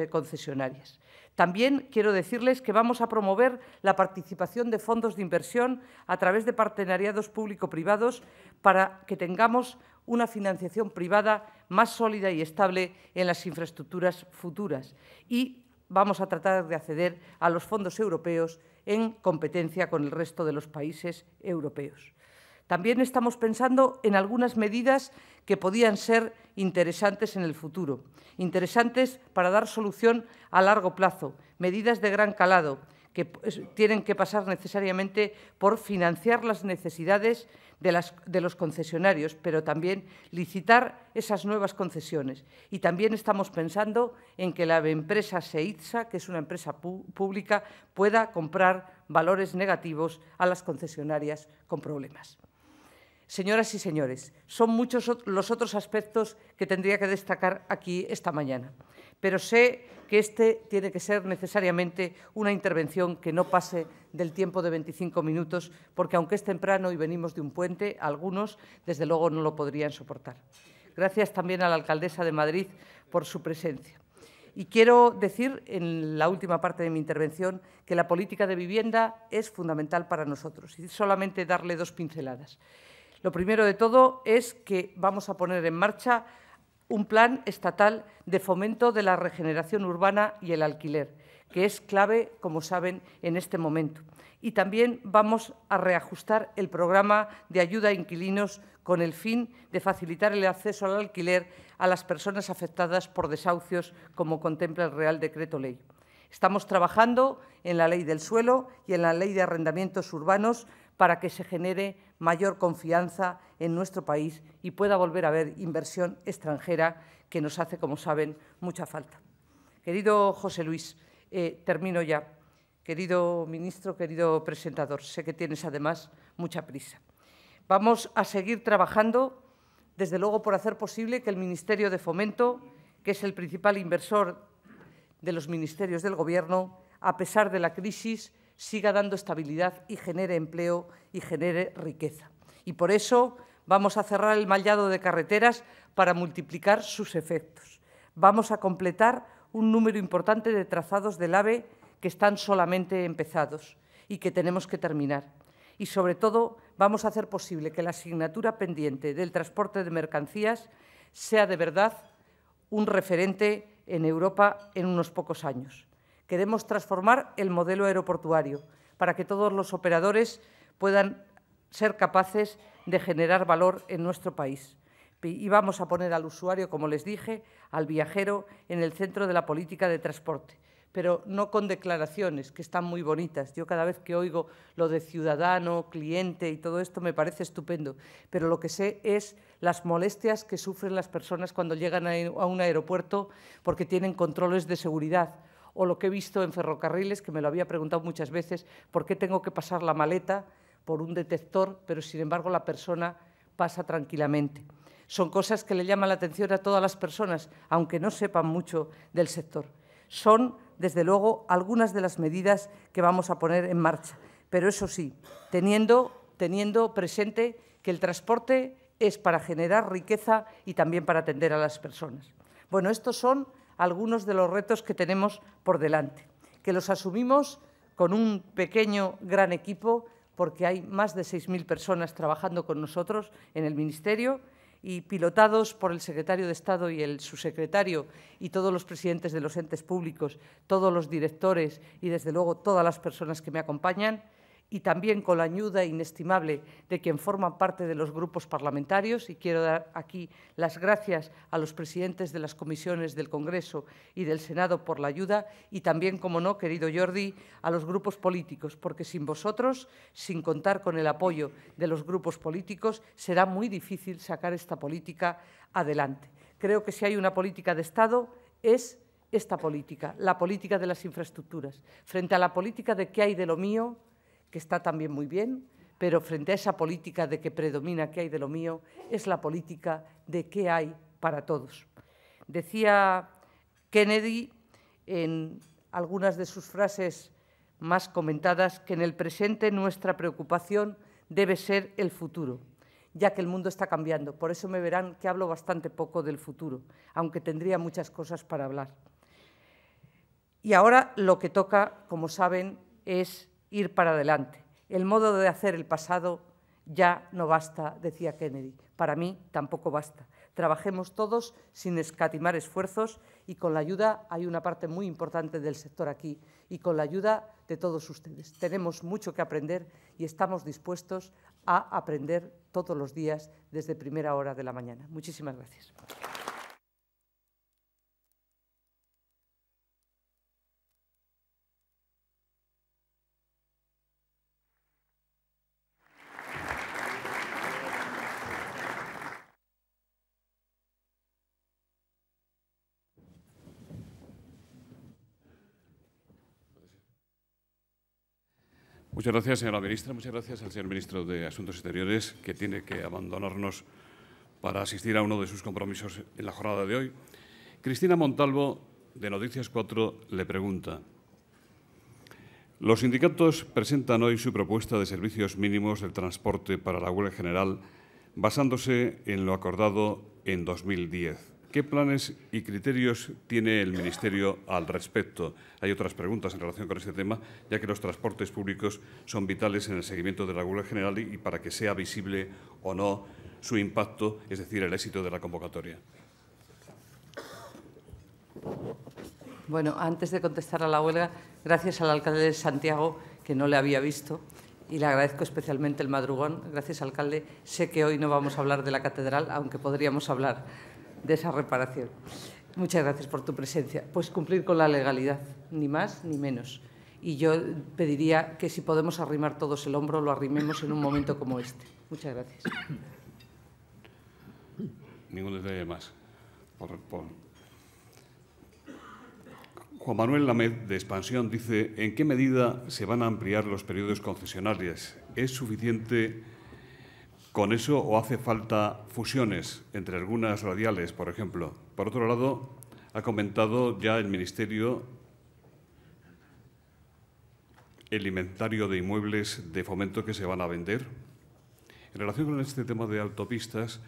concesionarios. También quiero decirles que vamos a promover la participación de fondos de inversión a través de partenariados público-privados para que tengamos una financiación privada más sólida y estable en las infraestructuras futuras. Y vamos a tratar de acceder a los fondos europeos en competencia con el resto de los países europeos. También estamos pensando en algunas medidas que podían ser interesantes en el futuro, interesantes para dar solución a largo plazo, medidas de gran calado, que tienen que pasar necesariamente por financiar las necesidades de los concesionarios, pero también licitar esas nuevas concesiones. Y también estamos pensando en que la empresa SEITSA, que es una empresa pública, pueda comprar valores negativos a las concesionarias con problemas. Señoras y señores, son muchos los otros aspectos que tendría que destacar aquí esta mañana, pero sé que este tiene que ser necesariamente una intervención que no pase del tiempo de 25 minutos, porque aunque es temprano y venimos de un puente, algunos, desde luego, no lo podrían soportar. Gracias también a la alcaldesa de Madrid por su presencia. Y quiero decir, en la última parte de mi intervención, que la política de vivienda es fundamental para nosotros, y solamente darle dos pinceladas. Lo primero de todo es que vamos a poner en marcha un plan estatal de fomento de la regeneración urbana y el alquiler, que es clave, como saben, en este momento. Y también vamos a reajustar el programa de ayuda a inquilinos con el fin de facilitar el acceso al alquiler a las personas afectadas por desahucios, como contempla el Real Decreto Ley. Estamos trabajando en la Ley del Suelo y en la Ley de Arrendamientos Urbanos para que se genere mayor confianza en nuestro país y pueda volver a haber inversión extranjera, que nos hace, como saben, mucha falta. Querido José Luis, termino ya. Querido ministro, querido presentador, sé que tienes además mucha prisa. Vamos a seguir trabajando, desde luego, por hacer posible que el Ministerio de Fomento, que es el principal inversor de los ministerios del Gobierno, a pesar de la crisis, siga dando estabilidad y genere empleo y genere riqueza. Y por eso vamos a cerrar el mallado de carreteras para multiplicar sus efectos. Vamos a completar un número importante de trazados del AVE que están solamente empezados y que tenemos que terminar. Y, sobre todo, vamos a hacer posible que la asignatura pendiente del transporte de mercancías sea de verdad un referente en Europa en unos pocos años. Queremos transformar el modelo aeroportuario para que todos los operadores puedan ser capaces de generar valor en nuestro país. Y vamos a poner al usuario, como les dije, al viajero, en el centro de la política de transporte, pero no con declaraciones, que están muy bonitas. Yo cada vez que oigo lo de ciudadano, cliente y todo esto me parece estupendo, pero lo que sé es las molestias que sufren las personas cuando llegan a un aeropuerto porque tienen controles de seguridad, o lo que he visto en ferrocarriles, que me lo había preguntado muchas veces, ¿por qué tengo que pasar la maleta por un detector, pero sin embargo la persona pasa tranquilamente? Son cosas que le llaman la atención a todas las personas, aunque no sepan mucho del sector. Son, desde luego, algunas de las medidas que vamos a poner en marcha, pero eso sí, teniendo presente que el transporte es para generar riqueza y también para atender a las personas. Bueno, estos son algunos de los retos que tenemos por delante, que los asumimos con un pequeño, gran equipo, porque hay más de 6.000 personas trabajando con nosotros en el Ministerio y pilotados por el secretario de Estado y el subsecretario y todos los presidentes de los entes públicos, todos los directores y, desde luego, todas las personas que me acompañan, y también con la ayuda inestimable de quien forma parte de los grupos parlamentarios. Y quiero dar aquí las gracias a los presidentes de las comisiones del Congreso y del Senado por la ayuda y también, como no, querido Jordi, a los grupos políticos, porque sin vosotros, sin contar con el apoyo de los grupos políticos, será muy difícil sacar esta política adelante. Creo que si hay una política de Estado es esta política, la política de las infraestructuras, frente a la política de qué hay de lo mío, que está también muy bien, pero frente a esa política de que predomina qué hay de lo mío, es la política de qué hay para todos. Decía Kennedy en algunas de sus frases más comentadas que en el presente nuestra preocupación debe ser el futuro, ya que el mundo está cambiando. Por eso me verán que hablo bastante poco del futuro, aunque tendría muchas cosas para hablar. Y ahora lo que toca, como saben, es ir para adelante. El modo de hacer el pasado ya no basta, decía Kennedy. Para mí tampoco basta. Trabajemos todos sin escatimar esfuerzos y con la ayuda, hay una parte muy importante del sector aquí, y con la ayuda de todos ustedes. Tenemos mucho que aprender y estamos dispuestos a aprender todos los días desde primera hora de la mañana. Muchísimas gracias. Muchas gracias, señora ministra. Muchas gracias al señor ministro de Asuntos Exteriores, que tiene que abandonarnos para asistir a uno de sus compromisos en la jornada de hoy. Cristina Montalvo, de Noticias 4, le pregunta: los sindicatos presentan hoy su propuesta de servicios mínimos del transporte para la huelga general basándose en lo acordado en 2010. ¿Qué planes y criterios tiene el Ministerio al respecto? Hay otras preguntas en relación con este tema, ya que los transportes públicos son vitales en el seguimiento de la huelga general y para que sea visible o no su impacto, es decir, el éxito de la convocatoria. Bueno, antes de contestar a la huelga, gracias al alcalde de Santiago, que no le había visto, y le agradezco especialmente el madrugón. Gracias, alcalde. Sé que hoy no vamos a hablar de la catedral, aunque podríamos hablar de esa reparación. Muchas gracias por tu presencia. Pues cumplir con la legalidad, ni más ni menos. Y yo pediría que si podemos arrimar todos el hombro, lo arrimemos en un momento como este. Muchas gracias. Ningún detalle más. Juan Manuel Lamed, de Expansión, dice: ¿en qué medida se van a ampliar los periodos concesionales? ¿Es suficiente con eso o hace falta fusiones entre algunas radiales, por ejemplo? Por otro lado, ha comentado ya el Ministerio el inventario de inmuebles de Fomento que se van a vender. En relación con este tema de autopistas,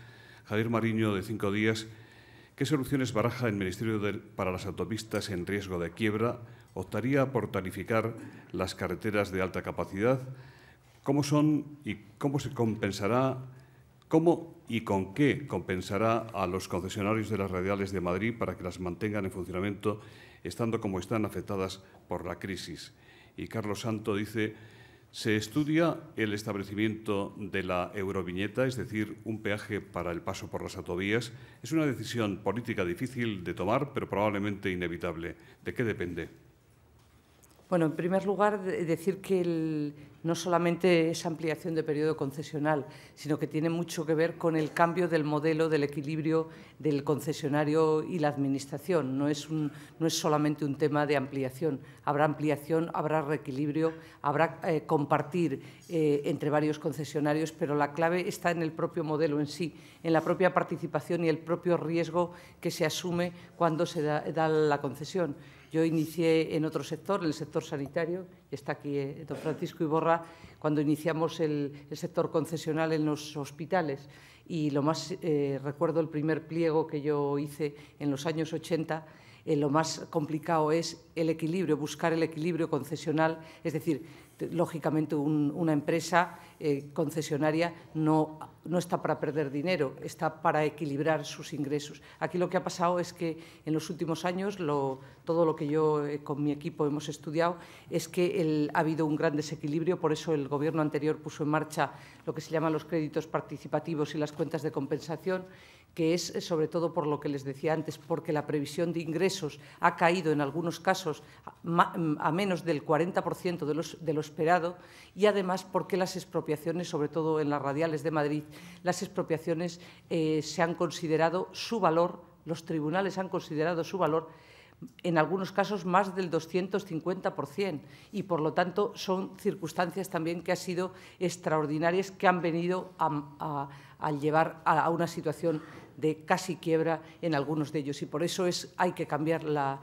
Javier Mariño, de 5 días, ¿qué soluciones baraja el Ministerio para las autopistas en riesgo de quiebra? ¿Optaría por tarificar las carreteras de alta capacidad? ¿Cómo son y cómo se compensará, cómo y con qué compensará a los concesionarios de las radiales de Madrid para que las mantengan en funcionamiento, estando como están afectadas por la crisis? Y Carlos Santo dice: ¿se estudia el establecimiento de la euroviñeta, es decir, un peaje para el paso por las autovías? Es una decisión política difícil de tomar, pero probablemente inevitable. ¿De qué depende? Bueno, en primer lugar, decir que no solamente es ampliación de periodo concesional, sino que tiene mucho que ver con el cambio del modelo del equilibrio del concesionario y la Administración. No es solamente un tema de ampliación. Habrá ampliación, habrá reequilibrio, habrá compartir entre varios concesionarios, pero la clave está en el propio modelo en sí, en la propia participación y el propio riesgo que se asume cuando se da la concesión. Yo inicié en otro sector, en el sector sanitario, y está aquí don Francisco Iborra, cuando iniciamos el sector concesional en los hospitales. Y lo más, recuerdo el primer pliego que yo hice en los años 80, lo más complicado es el equilibrio, buscar el equilibrio concesional, es decir, lógicamente una empresa concesionaria no está para perder dinero, está para equilibrar sus ingresos. Aquí lo que ha pasado es que en los últimos años, todo lo que yo con mi equipo hemos estudiado es que ha habido un gran desequilibrio, por eso el Gobierno anterior puso en marcha lo que se llaman los créditos participativos y las cuentas de compensación, que es sobre todo por lo que les decía antes, porque la previsión de ingresos ha caído en algunos casos a menos del 40% de lo esperado, y además porque las expropiaciones, sobre todo en las radiales de Madrid, las expropiaciones se han considerado su valor, los tribunales han considerado su valor en algunos casos más del 250%, y por lo tanto son circunstancias también que han sido extraordinarias, que han venido a llevar a una situación de casi quiebra en algunos de ellos, y por eso hay que cambiar la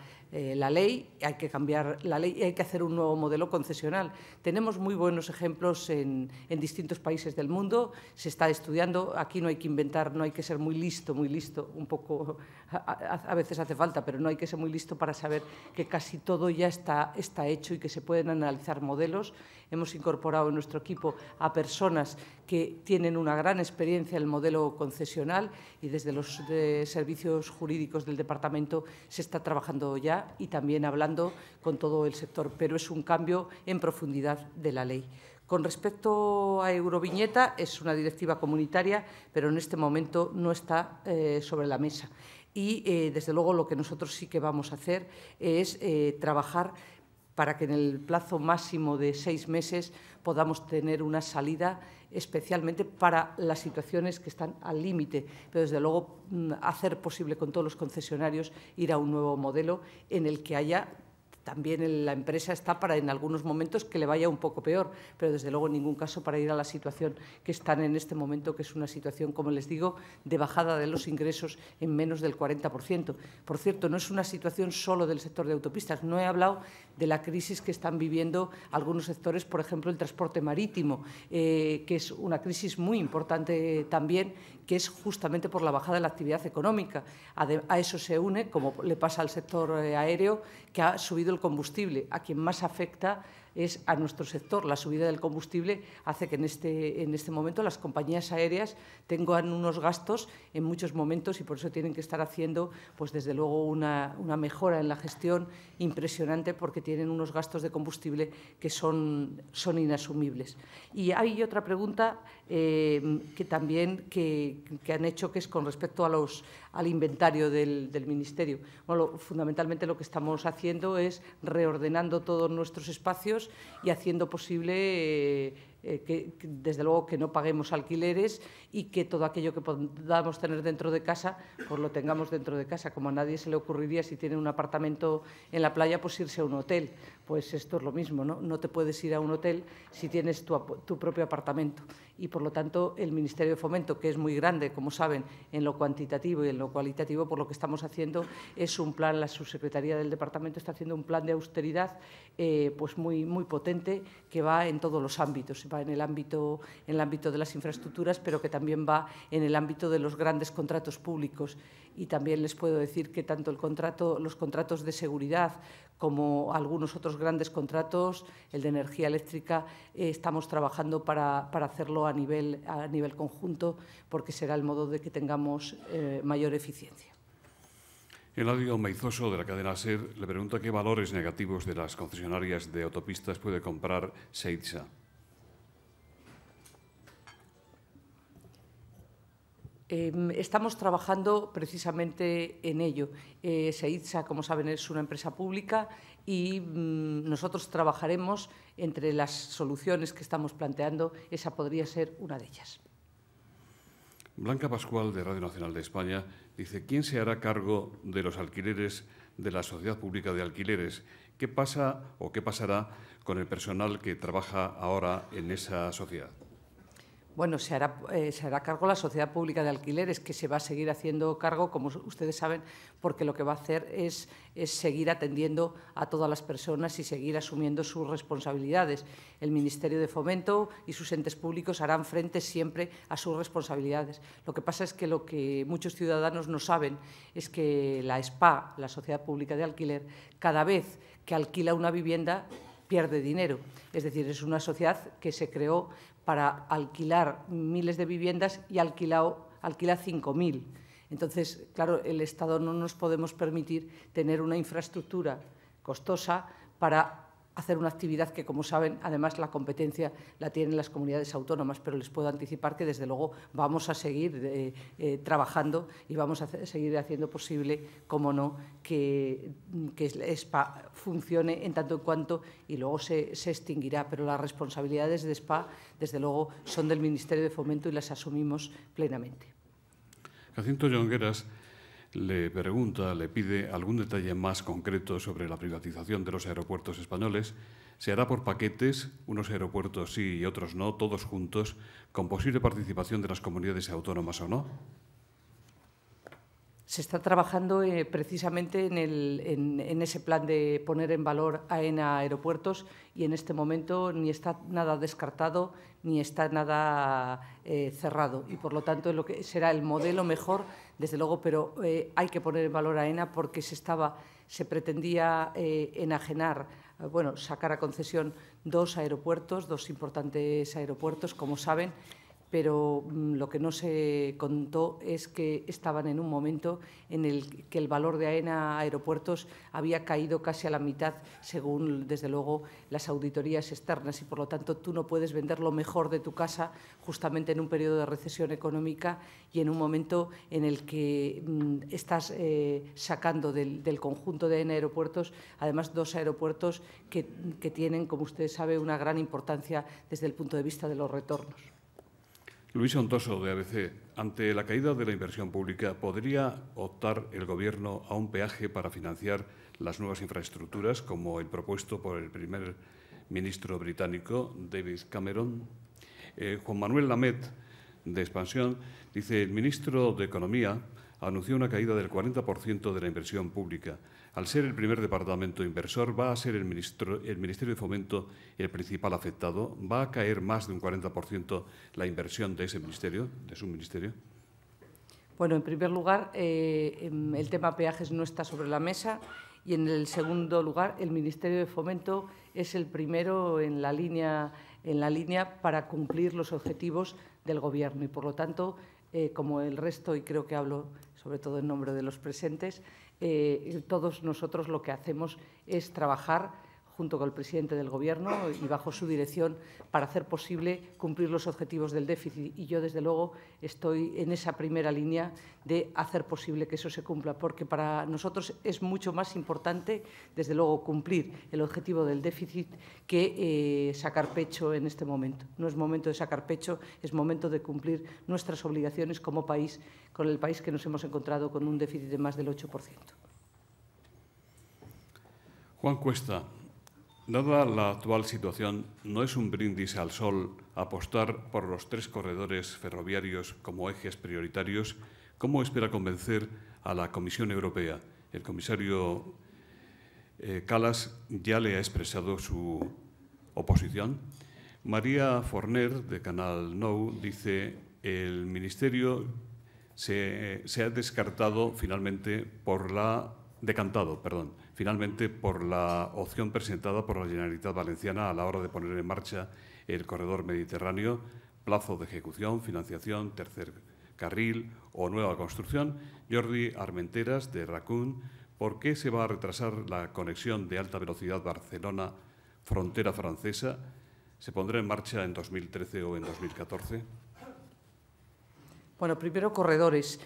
ley, hay que cambiar la ley y hay que hacer un nuevo modelo concesional. Tenemos muy buenos ejemplos en distintos países del mundo, se está estudiando, aquí no hay que inventar, no hay que ser muy listo, un poco a veces hace falta, pero no hay que ser muy listo para saber que casi todo ya está hecho y que se pueden analizar modelos. Hemos incorporado en nuestro equipo a personas que tienen una gran experiencia en el modelo concesional, y desde los servicios jurídicos del departamento se está trabajando ya y también hablando con todo el sector, pero es un cambio en profundidad de la ley. Con respecto a Euroviñeta, es una directiva comunitaria, pero en este momento no está sobre la mesa. Y, desde luego, lo que nosotros sí que vamos a hacer es trabajar para que en el plazo máximo de 6 meses podamos tener una salida, especialmente para las situaciones que están al límite, pero desde luego hacer posible con todos los concesionarios ir a un nuevo modelo en el que haya también la empresa está para en algunos momentos que le vaya un poco peor, pero desde luego en ningún caso para ir a la situación que están en este momento, que es una situación, como les digo, de bajada de los ingresos en menos del 40%. Por cierto, no es una situación solo del sector de autopistas. No he hablado de la crisis que están viviendo algunos sectores, por ejemplo, el transporte marítimo, que es una crisis muy importante también, que es justamente por la bajada de la actividad económica. A eso se une, como le pasa al sector aéreo, que ha subido el combustible. A quien más afecta es a nuestro sector. La subida del combustible hace que en este momento las compañías aéreas tengan unos gastos en muchos momentos y por eso tienen que estar haciendo, pues desde luego, una mejora en la gestión impresionante, porque tienen unos gastos de combustible que son inasumibles. Y hay otra pregunta que también que han hecho, que es con respecto al inventario del Ministerio. Bueno, fundamentalmente lo que estamos haciendo es reordenando todos nuestros espacios y haciendo posible que, desde luego, que no paguemos alquileres y que todo aquello que podamos tener dentro de casa, pues lo tengamos dentro de casa. Como a nadie se le ocurriría, si tiene un apartamento en la playa, pues irse a un hotel. Pues esto es lo mismo, ¿no? No te puedes ir a un hotel si tienes tu propio apartamento. Y, por lo tanto, el Ministerio de Fomento, que es muy grande, como saben, en lo cuantitativo y en lo cualitativo, por lo que estamos haciendo es un plan, la subsecretaría del Departamento está haciendo un plan de austeridad pues muy potente, que va en todos los ámbitos. Va en el ámbito de las infraestructuras, pero que también va en el ámbito de los grandes contratos públicos. Y también les puedo decir que tanto los contratos de seguridad como algunos otros grandes contratos, el de energía eléctrica, estamos trabajando para hacerlo a nivel conjunto, porque será el modo de que tengamos mayor eficiencia. Eladio Meizoso, de la cadena SER, le pregunta qué valores negativos de las concesionarias de autopistas puede comprar SEITSA. Estamos trabajando precisamente en ello. SEITSA, como saben, es una empresa pública y nosotros trabajaremos entre las soluciones que estamos planteando. Esa podría ser una de ellas. Blanca Pascual, de Radio Nacional de España, dice: ¿quién se hará cargo de los alquileres de la Sociedad Pública de Alquileres? ¿Qué pasa o qué pasará con el personal que trabaja ahora en esa sociedad? Bueno, se hará cargo la Sociedad Pública de Alquileres, que se va a seguir haciendo cargo, como ustedes saben, porque lo que va a hacer es seguir atendiendo a todas las personas y seguir asumiendo sus responsabilidades. El Ministerio de Fomento y sus entes públicos harán frente siempre a sus responsabilidades. Lo que pasa es que lo que muchos ciudadanos no saben es que la SPA, la Sociedad Pública de Alquiler, cada vez que alquila una vivienda pierde dinero. Es decir, es una sociedad que se creó para alquilar miles de viviendas y alquila 5.000. Entonces, claro, el Estado no nos podemos permitir tener una infraestructura costosa para hacer una actividad que, como saben, además la competencia la tienen las comunidades autónomas, pero les puedo anticipar que, desde luego, vamos a seguir trabajando y vamos a seguir haciendo posible, como no, que SPA funcione en tanto en cuanto, y luego se extinguirá, pero las responsabilidades de SPA, desde luego, son del Ministerio de Fomento y las asumimos plenamente. Jacinto Jongueras le pide algún detalle más concreto sobre la privatización de los aeropuertos españoles. ¿Se hará por paquetes, unos aeropuertos sí y otros no, todos juntos, con posible participación de las comunidades autónomas o no? Se está trabajando precisamente en ese plan de poner en valor AENA Aeropuertos, y en este momento ni está nada descartado ni está nada cerrado, y por lo tanto lo que será el modelo mejor, desde luego, pero hay que poner en valor AENA porque se pretendía enajenar, sacar a concesión dos importantes aeropuertos, como saben, pero lo que no se contó es que estaban en un momento en el que el valor de AENA Aeropuertos había caído casi a la mitad, según, desde luego, las auditorías externas, y por lo tanto tú no puedes vender lo mejor de tu casa justamente en un periodo de recesión económica y en un momento en el que estás sacando del conjunto de AENA Aeropuertos, además, dos aeropuertos que tienen, como usted sabe, una gran importancia desde el punto de vista de los retornos. Luis Ontoso, de ABC. Ante la caída de la inversión pública, ¿podría optar el Gobierno a un peaje para financiar las nuevas infraestructuras, como el propuesto por el primer ministro británico, David Cameron. Juan Manuel Lamet, de Expansión, dice: el ministro de Economía anunció una caída del 40% de la inversión pública. Al ser el primer departamento inversor, ¿va a ser el Ministerio de Fomento el principal afectado? ¿Va a caer más de un 40% la inversión de ese ministerio, de su ministerio? Bueno, en primer lugar, el tema peajes no está sobre la mesa y, en el segundo lugar, el Ministerio de Fomento es el primero en la línea para cumplir los objetivos del Gobierno y, por lo tanto, como el resto, y creo que hablo sobre todo en nombre de los presentes, todos nosotros lo que hacemos es trabajar junto con el presidente del Gobierno y bajo su dirección para hacer posible cumplir los objetivos del déficit. Y yo, desde luego, estoy en esa primera línea de hacer posible que eso se cumpla, porque para nosotros es mucho más importante, desde luego, cumplir el objetivo del déficit que sacar pecho en este momento. No es momento de sacar pecho, es momento de cumplir nuestras obligaciones como país, con el país que nos hemos encontrado con un déficit de más del 8%. Juan Cuesta. Dada la actual situación, ¿no es un brindis al sol apostar por los 3 corredores ferroviarios como ejes prioritarios? ¿Cómo espera convencer a la Comisión Europea? El comisario Kallas ya le ha expresado su oposición. María Forner, de Canal Nou, dice: el Ministerio se ha decantado finalmente por la opción presentada por la Generalitat Valenciana a la hora de poner en marcha el corredor mediterráneo, plazo de ejecución, financiación, tercer carril o nueva construcción. Jordi Armenteras, de RACUN: ¿por qué se va a retrasar la conexión de alta velocidad Barcelona, frontera francesa? ¿Se pondrá en marcha en 2013 o en 2014? Bueno, primero, corredores.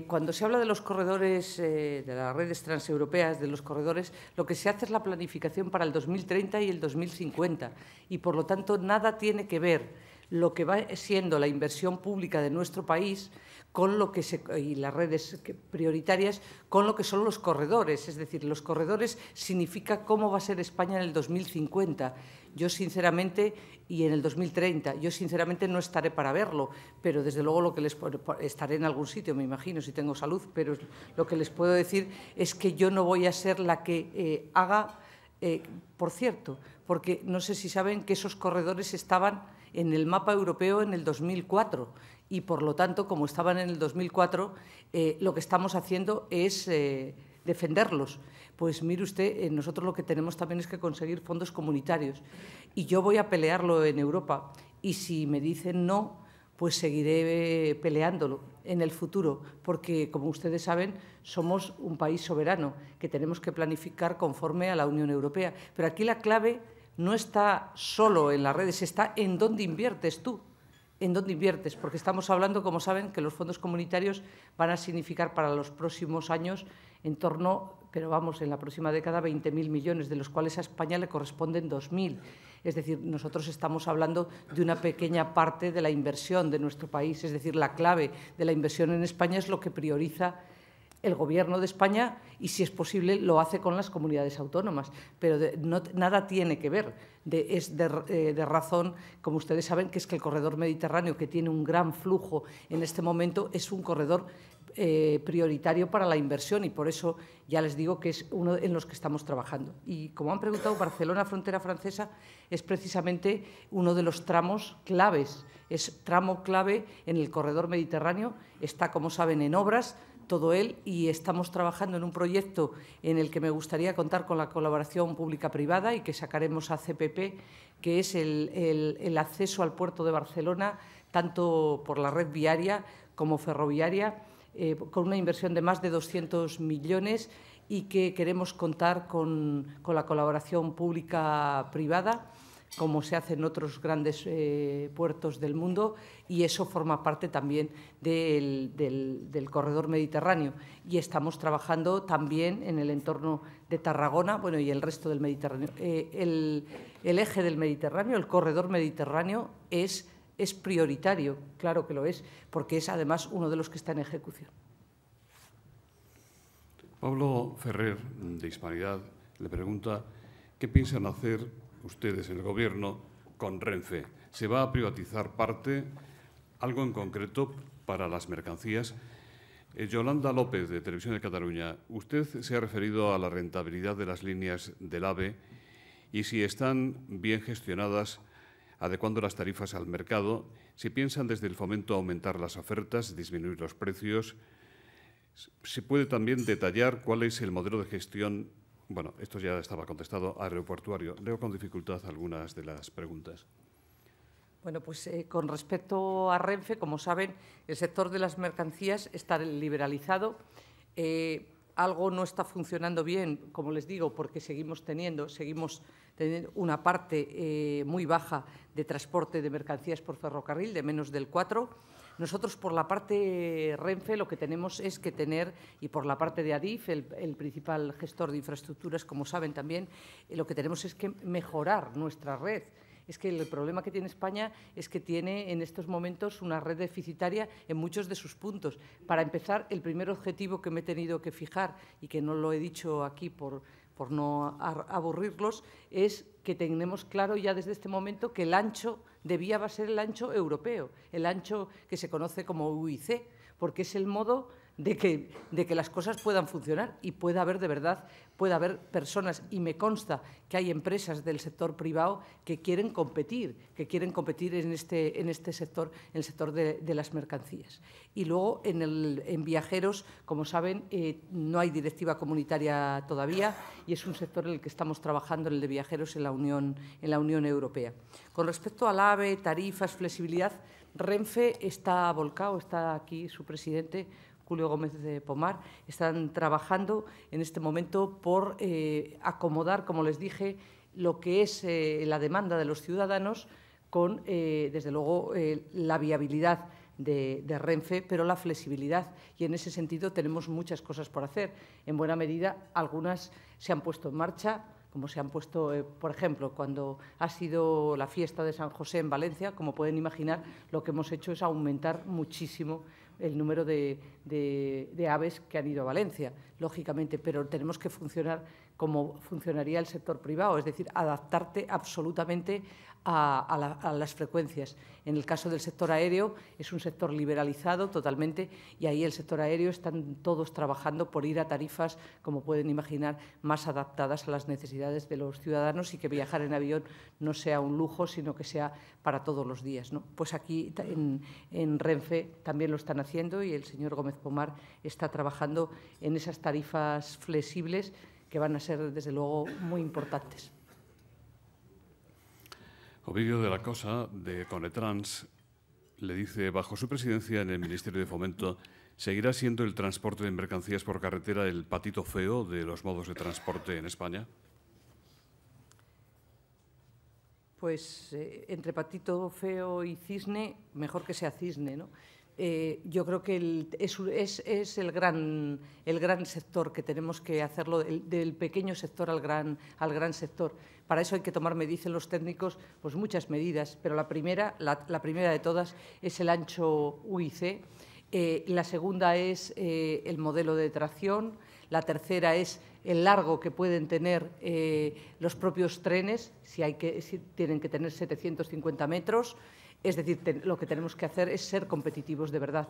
Cuando se habla de los corredores, de las redes transeuropeas, de los corredores, lo que se hace es la planificación para el 2030 y el 2050 y, por lo tanto, nada tiene que ver lo que va siendo la inversión pública de nuestro país con lo que y las redes prioritarias con lo que son los corredores. Es decir, los corredores significa cómo va a ser España en el 2050. Yo, sinceramente, y en el 2030, yo, sinceramente, no estaré para verlo, pero, desde luego, lo que estaré en algún sitio, me imagino, si tengo salud, pero lo que les puedo decir es que yo no voy a ser la que haga, por cierto, porque no sé si saben que esos corredores estaban en el mapa europeo en el 2004 y, por lo tanto, como estaban en el 2004, lo que estamos haciendo es defenderlos. Pues mire usted, nosotros lo que tenemos también es que conseguir fondos comunitarios y yo voy a pelearlo en Europa y, si me dicen no, pues seguiré peleándolo en el futuro, porque, como ustedes saben, somos un país soberano que tenemos que planificar conforme a la Unión Europea. Pero aquí la clave no está solo en las redes, está en dónde inviertes tú, en dónde inviertes, porque estamos hablando, como saben, que los fondos comunitarios van a significar para los próximos años en torno, pero vamos, en la próxima década, 20.000 millones, de los cuales a España le corresponden 2.000. Es decir, nosotros estamos hablando de una pequeña parte de la inversión de nuestro país. Es decir, la clave de la inversión en España es lo que prioriza el Gobierno de España y, si es posible, lo hace con las comunidades autónomas. Pero nada tiene que ver. Es de razón, como ustedes saben, que es que el corredor mediterráneo, que tiene un gran flujo en este momento, es un corredor prioritario para la inversión y, por eso, ya les digo que es uno en los que estamos trabajando. Y, como han preguntado, Barcelona, frontera francesa, es precisamente uno de los tramos claves. Es tramo clave en el corredor mediterráneo. Está, como saben, en obras todo él, y estamos trabajando en un proyecto en el que me gustaría contar con la colaboración pública-privada y que sacaremos a CPP, que es el acceso al puerto de Barcelona, tanto por la red viaria como ferroviaria, con una inversión de más de 200 millones y que queremos contar con la colaboración pública-privada, como se hace en otros grandes puertos del mundo, y eso forma parte también del corredor mediterráneo. Y estamos trabajando también en el entorno de Tarragona, bueno, y el resto del Mediterráneo. El eje del Mediterráneo, el corredor mediterráneo, es prioritario, claro que lo es, porque es además uno de los que está en ejecución. Pablo Ferrer, de Hispanidad, le pregunta qué piensan hacer ustedes en el Gobierno con Renfe. ¿Se va a privatizar parte, algo en concreto para las mercancías? Yolanda López, de Televisión de Cataluña, usted se ha referido a la rentabilidad de las líneas del AVE y si están bien gestionadas, adecuando las tarifas al mercado, si piensan desde el fomento aumentar las ofertas, disminuir los precios. ¿Se puede también detallar cuál es el modelo de gestión? Bueno, esto ya estaba contestado, aeroportuario. Leo con dificultad algunas de las preguntas. Bueno, pues con respecto a Renfe, como saben, el sector de las mercancías está liberalizado. Algo no está funcionando bien, como les digo, porque seguimos teniendo una parte muy baja de transporte de mercancías por ferrocarril, de menos del 4%. Nosotros, por la parte Renfe, lo que tenemos es que tener, y por la parte de Adif, el principal gestor de infraestructuras, como saben también, lo que tenemos es que mejorar nuestra red. Es que el problema que tiene España es que tiene en estos momentos una red deficitaria en muchos de sus puntos. Para empezar, el primer objetivo que me he tenido que fijar, y que no lo he dicho aquí por no aburrirlos, es que tenemos claro ya desde este momento que el ancho de vía va a ser el ancho europeo, el ancho que se conoce como UIC, porque es el modo de que las cosas puedan funcionar y pueda haber de verdad, pueda haber personas, y me consta que hay empresas del sector privado que quieren competir en este sector, en el sector de las mercancías. Y luego en viajeros, como saben, no hay directiva comunitaria todavía y es un sector en el que estamos trabajando, en el de viajeros en la Unión Europea. Con respecto al AVE, tarifas, flexibilidad, Renfe está volcado, está aquí su presidente, Julio Gómez de Pomar, están trabajando en este momento por acomodar, como les dije, lo que es la demanda de los ciudadanos con, desde luego, la viabilidad de Renfe, pero la flexibilidad. Y en ese sentido tenemos muchas cosas por hacer. En buena medida, algunas se han puesto en marcha, como se han puesto, por ejemplo, cuando ha sido la fiesta de San José en Valencia, como pueden imaginar, lo que hemos hecho es aumentar muchísimo el número de aves que han ido a Valencia, lógicamente, pero tenemos que funcionar como funcionaría el sector privado, es decir, adaptarte absolutamente a las frecuencias. En el caso del sector aéreo, es un sector liberalizado totalmente y ahí el sector aéreo están todos trabajando por ir a tarifas, como pueden imaginar, más adaptadas a las necesidades de los ciudadanos y que viajar en avión no sea un lujo, sino que sea para todos los días, ¿no? Pues aquí en Renfe también lo están haciendo y el señor Gómez Pomar está trabajando en esas tarifas flexibles que van a ser, desde luego, muy importantes. Ovidio de la Cosa, de Conetrans, le dice, bajo su presidencia en el Ministerio de Fomento, ¿seguirá siendo el transporte de mercancías por carretera el patito feo de los modos de transporte en España? Pues entre patito feo y cisne, mejor que sea cisne, ¿no? Yo creo que es el gran sector que tenemos que hacerlo, del pequeño sector al gran sector. Para eso hay que tomar, me dicen los técnicos, pues muchas medidas, pero la primera de todas es el ancho UIC, la segunda es el modelo de tracción, la tercera es el largo que pueden tener los propios trenes, si tienen que tener 750 metros, es decir, lo que tenemos que hacer es ser competitivos de verdad.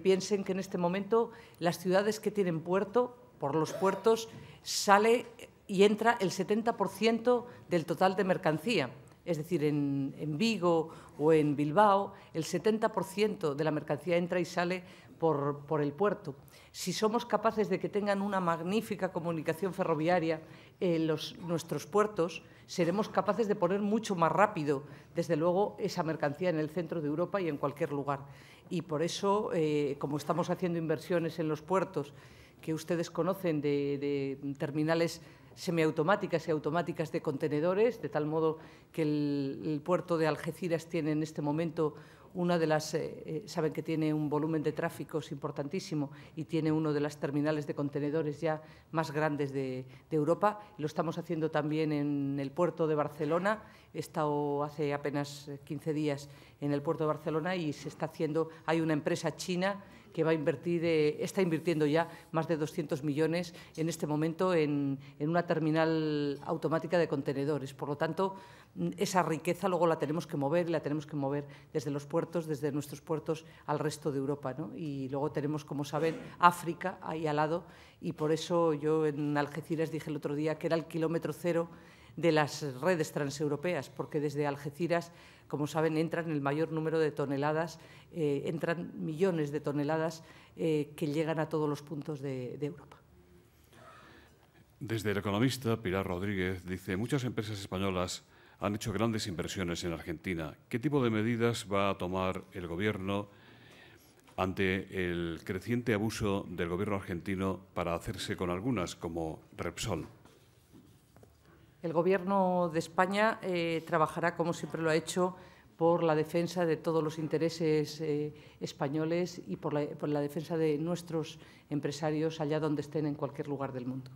Piensen que en este momento las ciudades que tienen puerto, por los puertos, sale y entra el 70% del total de mercancía. Es decir, en Vigo o en Bilbao, el 70% de la mercancía entra y sale por el puerto. Si somos capaces de que tengan una magnífica comunicación ferroviaria en nuestros puertos, seremos capaces de poner mucho más rápido, desde luego, esa mercancía en el centro de Europa y en cualquier lugar. Y por eso, como estamos haciendo inversiones en los puertos, que ustedes conocen de terminales semiautomáticas y automáticas de contenedores, de tal modo que el puerto de Algeciras tiene en este momento una de las, saben que tiene un volumen de tráficos importantísimo y tiene uno de las terminales de contenedores ya más grandes de Europa. Lo estamos haciendo también en el puerto de Barcelona. He estado hace apenas 15 días en el puerto de Barcelona y se está haciendo, hay una empresa china que va a invertir, está invirtiendo ya más de 200 millones en este momento en una terminal automática de contenedores. Por lo tanto, esa riqueza luego la tenemos que mover y la tenemos que mover desde los puertos, desde nuestros puertos al resto de Europa, ¿no? Y luego tenemos, como saben, África ahí al lado, y por eso yo en Algeciras dije el otro día que era el kilómetro cero de las redes transeuropeas, porque desde Algeciras, como saben, entran el mayor número de toneladas, entran millones de toneladas que llegan a todos los puntos de Europa. Desde El Economista, Pilar Rodríguez dice: muchas empresas españolas han hecho grandes inversiones en Argentina. ¿Qué tipo de medidas va a tomar el Gobierno ante el creciente abuso del Gobierno argentino para hacerse con algunas, como Repsol? El Gobierno de España trabajará, como siempre lo ha hecho, por la defensa de todos los intereses españoles y por la defensa de nuestros empresarios allá donde estén en cualquier lugar del mundo.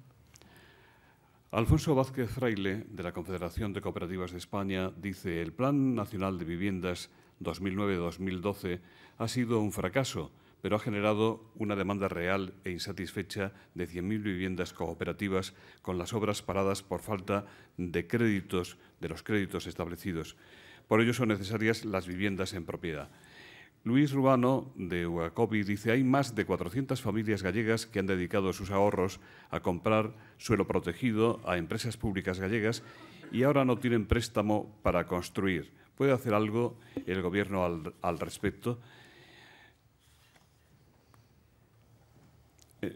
Alfonso Vázquez Fraile, de la Confederación de Cooperativas de España, dice: el Plan Nacional de Viviendas 2009-2012 ha sido un fracaso, pero ha generado una demanda real e insatisfecha de 100.000 viviendas cooperativas con las obras paradas por falta de créditos, de los créditos establecidos. Por ello son necesarias las viviendas en propiedad. Luis Rubano, de Uacobi, dice: hay más de 400 familias gallegas que han dedicado sus ahorros a comprar suelo protegido a empresas públicas gallegas y ahora no tienen préstamo para construir. ¿Puede hacer algo el Gobierno al respecto?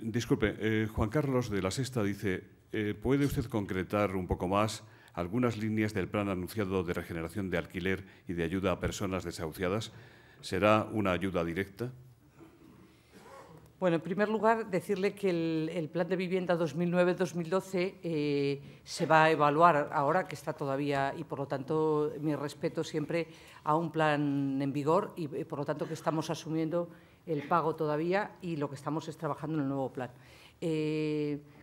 Disculpe, Juan Carlos de La Sexta dice: ¿puede usted concretar un poco más algunas líneas del plan anunciado de regeneración de alquiler y de ayuda a personas desahuciadas? ¿Será una ayuda directa? Bueno, en primer lugar, decirle que el Plan de Vivienda 2009-2012 se va a evaluar ahora, que está todavía, y por lo tanto mi respeto siempre a un plan en vigor y por lo tanto que estamos asumiendo el pago todavía y lo que estamos es trabajando en el nuevo plan.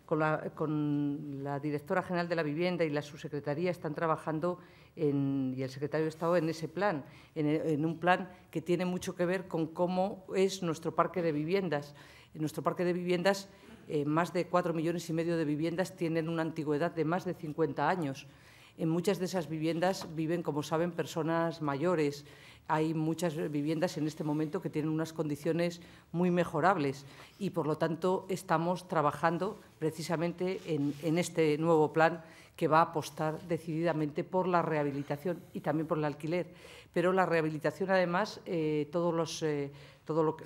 Con la directora general de la Vivienda y la subsecretaría están trabajando y el secretario de Estado en ese plan, en un plan que tiene mucho que ver con cómo es nuestro parque de viviendas. En nuestro parque de viviendas, más de 4,5 millones de viviendas tienen una antigüedad de más de 50 años. En muchas de esas viviendas viven, como saben, personas mayores. Hay muchas viviendas en este momento que tienen unas condiciones muy mejorables y, por lo tanto, estamos trabajando precisamente en este nuevo plan que va a apostar decididamente por la rehabilitación y también por el alquiler. Pero la rehabilitación, además, todos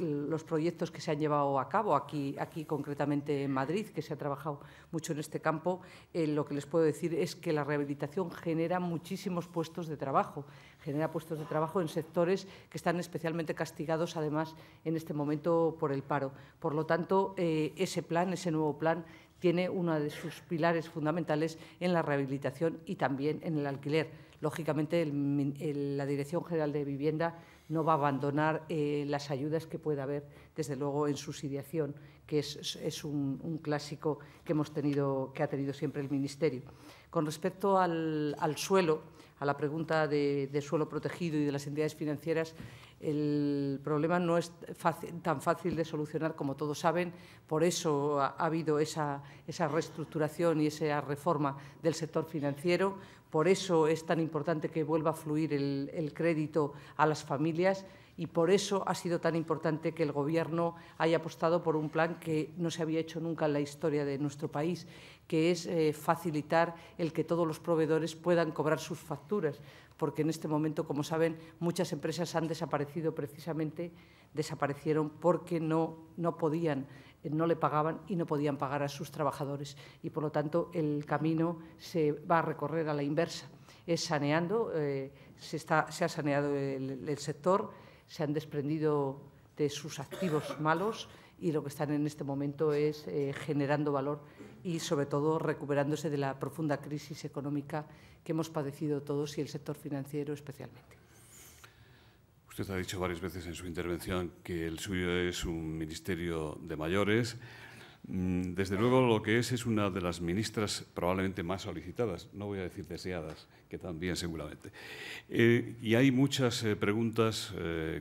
los proyectos que se han llevado a cabo, aquí concretamente en Madrid, que se ha trabajado mucho en este campo, lo que les puedo decir es que la rehabilitación genera muchísimos puestos de trabajo, genera puestos de trabajo en sectores que están especialmente castigados, además, en este momento por el paro. Por lo tanto, ese nuevo plan, tiene uno de sus pilares fundamentales en la rehabilitación y también en el alquiler. Lógicamente, la Dirección General de Vivienda no va a abandonar las ayudas que pueda haber, desde luego, en subsidiación, que es un clásico que ha tenido siempre el Ministerio. Con respecto al suelo, a la pregunta de suelo protegido y de las entidades financieras, el problema no es tan fácil de solucionar como todos saben. Por eso ha habido esa reestructuración y esa reforma del sector financiero. Por eso es tan importante que vuelva a fluir el crédito a las familias y por eso ha sido tan importante que el Gobierno haya apostado por un plan que no se había hecho nunca en la historia de nuestro país, que es facilitar el que todos los proveedores puedan cobrar sus facturas, porque en este momento, como saben, muchas empresas han desaparecido desaparecieron porque no podían, no le pagaban y no podían pagar a sus trabajadores. Y, por lo tanto, el camino se va a recorrer a la inversa. Es saneando, se ha saneado el sector, se han desprendido de sus activos malos y lo que están en este momento es generando valor y, sobre todo, recuperándose de la profunda crisis económica que hemos padecido todos y el sector financiero especialmente. Usted ha dicho varias veces en su intervención que el suyo es un ministerio de mayores. Desde luego, lo que es una de las ministras probablemente más solicitadas, no voy a decir deseadas, que también seguramente. Y hay muchas preguntas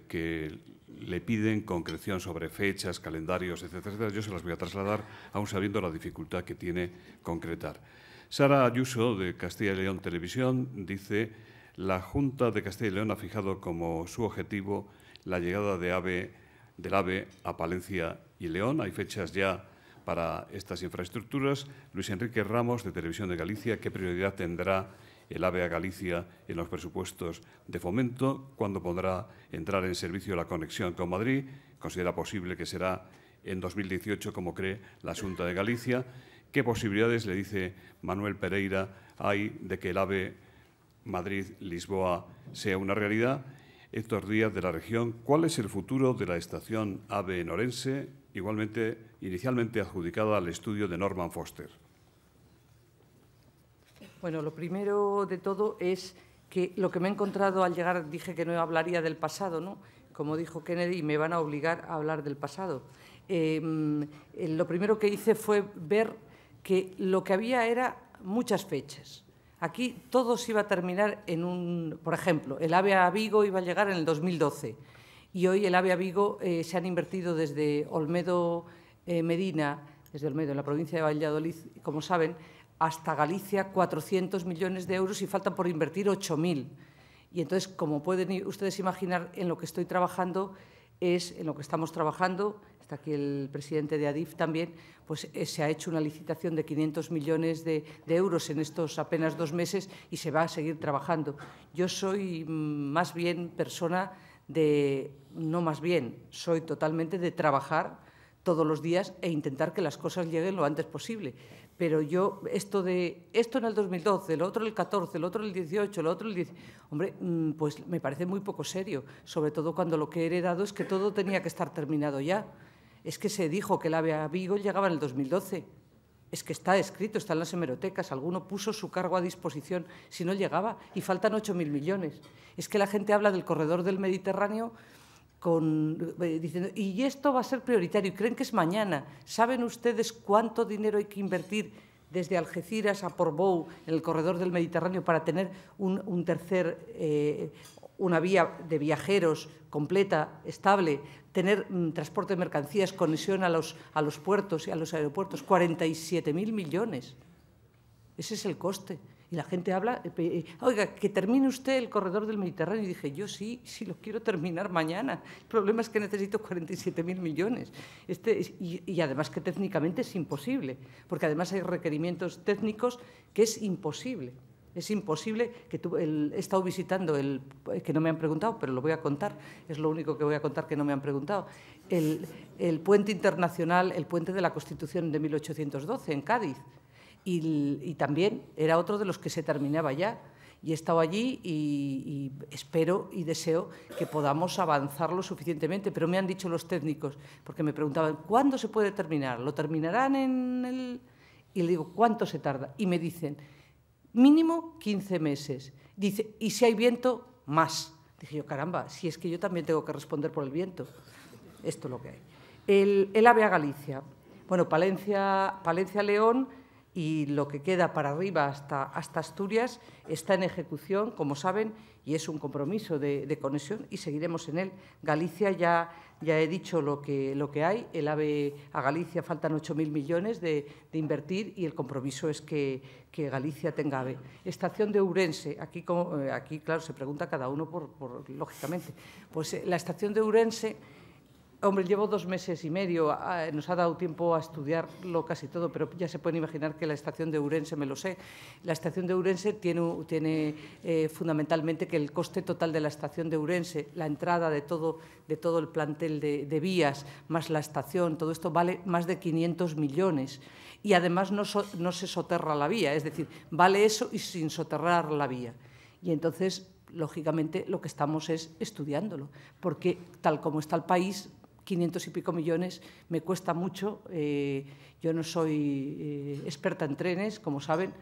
que le piden concreción sobre fechas, calendarios, etcétera, etcétera. Yo se las voy a trasladar, aun sabiendo la dificultad que tiene concretar. Sara Ayuso, de Castilla y León Televisión, dice: la Junta de Castilla y León ha fijado como su objetivo la llegada del AVE a Palencia y León. Hay fechas ya para estas infraestructuras. Luis Enrique Ramos, de Televisión de Galicia: ¿qué prioridad tendrá el AVE a Galicia en los presupuestos de fomento? ¿Cuándo podrá entrar en servicio la conexión con Madrid? ¿Considera posible que será en 2018, como cree la Xunta de Galicia? ¿Qué posibilidades, le dice Manuel Pereira, hay de que el AVE Madrid-Lisboa sea una realidad? Héctor Díaz, de La Región: ¿cuál es el futuro de la estación AVE en Orense, inicialmente adjudicada al estudio de Norman Foster? Bueno, lo primero de todo es que lo que me he encontrado al llegar, dije que no hablaría del pasado, ¿no? Como dijo Kennedy, me van a obligar a hablar del pasado. Lo primero que hice fue ver que lo que había era muchas fechas. Aquí todo se iba a terminar por ejemplo, el AVE a Vigo iba a llegar en el 2012 y hoy el AVE a Vigo se han invertido desde Olmedo Medina, desde Olmedo, en la provincia de Valladolid, como saben, hasta Galicia 400 millones de euros y faltan por invertir 8.000. Y entonces, como pueden ustedes imaginar, en lo que estoy trabajando en lo que estamos trabajando, está aquí el presidente de Adif también, pues se ha hecho una licitación de 500 millones de euros en estos apenas 2 meses y se va a seguir trabajando. Yo soy más bien persona soy totalmente de trabajar todos los días e intentar que las cosas lleguen lo antes posible. Pero yo, esto en el 2012, lo otro en el 14, lo otro en el 18, lo otro en el 10... Hombre, pues me parece muy poco serio, sobre todo cuando lo que he heredado es que todo tenía que estar terminado ya. Es que se dijo que el AVE a Vigo llegaba en el 2012. Es que está escrito, está en las hemerotecas. Alguno puso su cargo a disposición si no llegaba y faltan 8.000 millones. Es que la gente habla del corredor del Mediterráneo diciendo, y esto va a ser prioritario, y creen que es mañana. ¿Saben ustedes cuánto dinero hay que invertir desde Algeciras a Portbou en el corredor del Mediterráneo para tener una vía de viajeros completa, estable, tener transporte de mercancías, conexión a los puertos y a los aeropuertos? 47.000 millones. Ese es el coste. Y la gente habla, oiga, que termine usted el corredor del Mediterráneo. Y dije, yo sí lo quiero terminar mañana. El problema es que necesito 47.000 millones. Y además que técnicamente es imposible, porque además hay requerimientos técnicos que es imposible. Es imposible que he estado visitando que no me han preguntado, pero lo voy a contar, es lo único que voy a contar que no me han preguntado, el puente internacional, el puente de la Constitución de 1812 en Cádiz. Y también era otro de los que se terminaba ya. Y he estado allí y espero y deseo que podamos avanzar lo suficientemente. Pero me han dicho los técnicos, porque me preguntaban, ¿cuándo se puede terminar? ¿Lo terminarán Y le digo, ¿cuánto se tarda? Y me dicen, mínimo 15 meses. Dice, y si hay viento, más. Dije yo, caramba, si es que yo también tengo que responder por el viento. Esto es lo que hay. El AVE a Galicia. Bueno, Palencia-León, y lo que queda para arriba hasta Asturias está en ejecución, como saben, y es un compromiso de conexión y seguiremos en él. Galicia, ya he dicho lo que hay. El AVE a Galicia faltan 8.000 millones de invertir y el compromiso es que Galicia tenga AVE. Estación de Ourense, aquí claro, se pregunta cada uno lógicamente. Pues la estación de Ourense, hombre, llevo 2 meses y medio, nos ha dado tiempo a estudiarlo casi todo, pero ya se pueden imaginar que la estación de Ourense me lo sé. La estación de Ourense tiene fundamentalmente que el coste total de la estación de Ourense, la entrada de todo el plantel de vías, más la estación, todo esto vale más de 500 millones. Y además no se soterra la vía, es decir, vale eso y sin soterrar la vía. Y entonces, lógicamente, lo que estamos es estudiándolo, porque tal como está el país, 500 y pico millones me cuesta mucho. Yo no soy experta en trenes, como saben,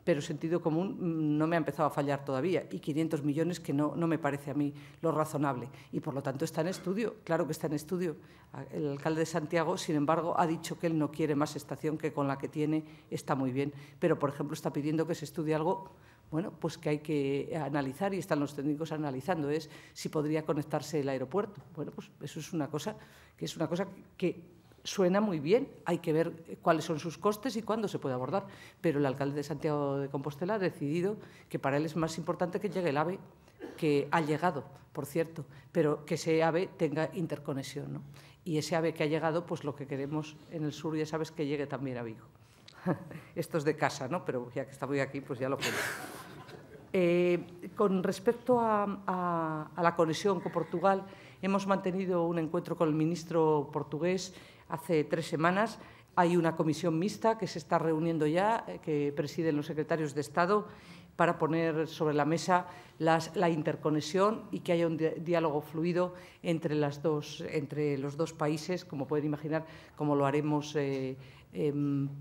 pero sentido común no me ha empezado a fallar todavía, y 500 millones que no me parece a mí lo razonable. Y, por lo tanto, está en estudio, claro que está en estudio. El alcalde de Santiago, sin embargo, ha dicho que él no quiere más estación, que con la que tiene está muy bien. Pero, por ejemplo, está pidiendo que se estudie algo, bueno, pues que hay que analizar, y están los técnicos analizando, es si podría conectarse el aeropuerto. Bueno, pues eso es una cosa que suena muy bien, hay que ver cuáles son sus costes y cuándo se puede abordar, pero el alcalde de Santiago de Compostela ha decidido que para él es más importante que llegue el AVE, que ha llegado, por cierto, pero que ese AVE tenga interconexión, ¿no? Y ese AVE que ha llegado, pues lo que queremos en el sur, ya sabes, que llegue también a Vigo. Esto es de casa, ¿no? Pero ya que estoy aquí, pues ya lo cuento. Con respecto a la conexión con Portugal, hemos mantenido un encuentro con el ministro portugués hace 3 semanas. Hay una comisión mixta que se está reuniendo ya, que presiden los secretarios de Estado, para poner sobre la mesa la interconexión y que haya un diálogo fluido entre los dos países, como pueden imaginar, como lo haremos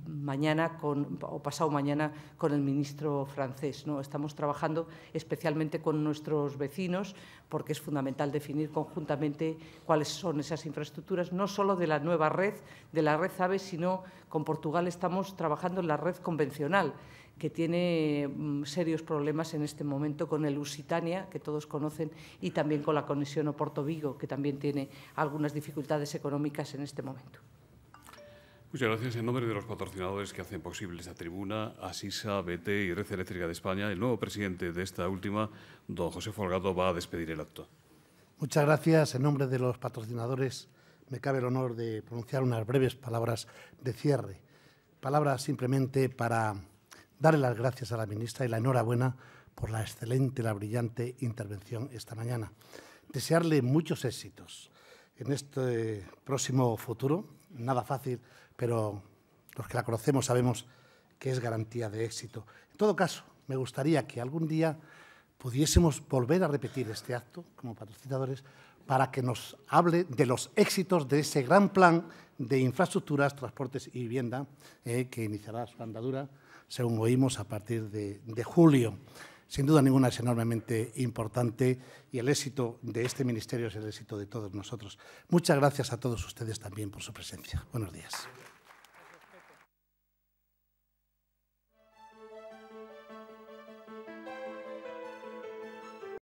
mañana o pasado mañana con el ministro francés, ¿no? Estamos trabajando especialmente con nuestros vecinos, porque es fundamental definir conjuntamente cuáles son esas infraestructuras, no solo de la nueva red, de la red AVE, sino con Portugal estamos trabajando en la red convencional, que tiene serios problemas en este momento con el Lusitania, que todos conocen, y también con la conexión Oporto-Vigo, que también tiene algunas dificultades económicas en este momento. Muchas gracias. En nombre de los patrocinadores que hacen posible esta tribuna, Asisa, BT y Red Eléctrica de España, el nuevo presidente de esta última, don José Folgado, va a despedir el acto. Muchas gracias. En nombre de los patrocinadores me cabe el honor de pronunciar unas breves palabras de cierre. Palabras simplemente para darle las gracias a la ministra y la enhorabuena por la excelente, la brillante intervención esta mañana. Desearle muchos éxitos en este próximo futuro. Nada fácil, pero los que la conocemos sabemos que es garantía de éxito. En todo caso, me gustaría que algún día pudiésemos volver a repetir este acto como patrocinadores para que nos hable de los éxitos de ese gran plan de infraestructuras, transportes y vivienda que iniciará su andadura, según oímos, a partir de julio. Sin duda ninguna es enormemente importante y el éxito de este ministerio es el éxito de todos nosotros. Muchas gracias a todos ustedes también por su presencia. Buenos días.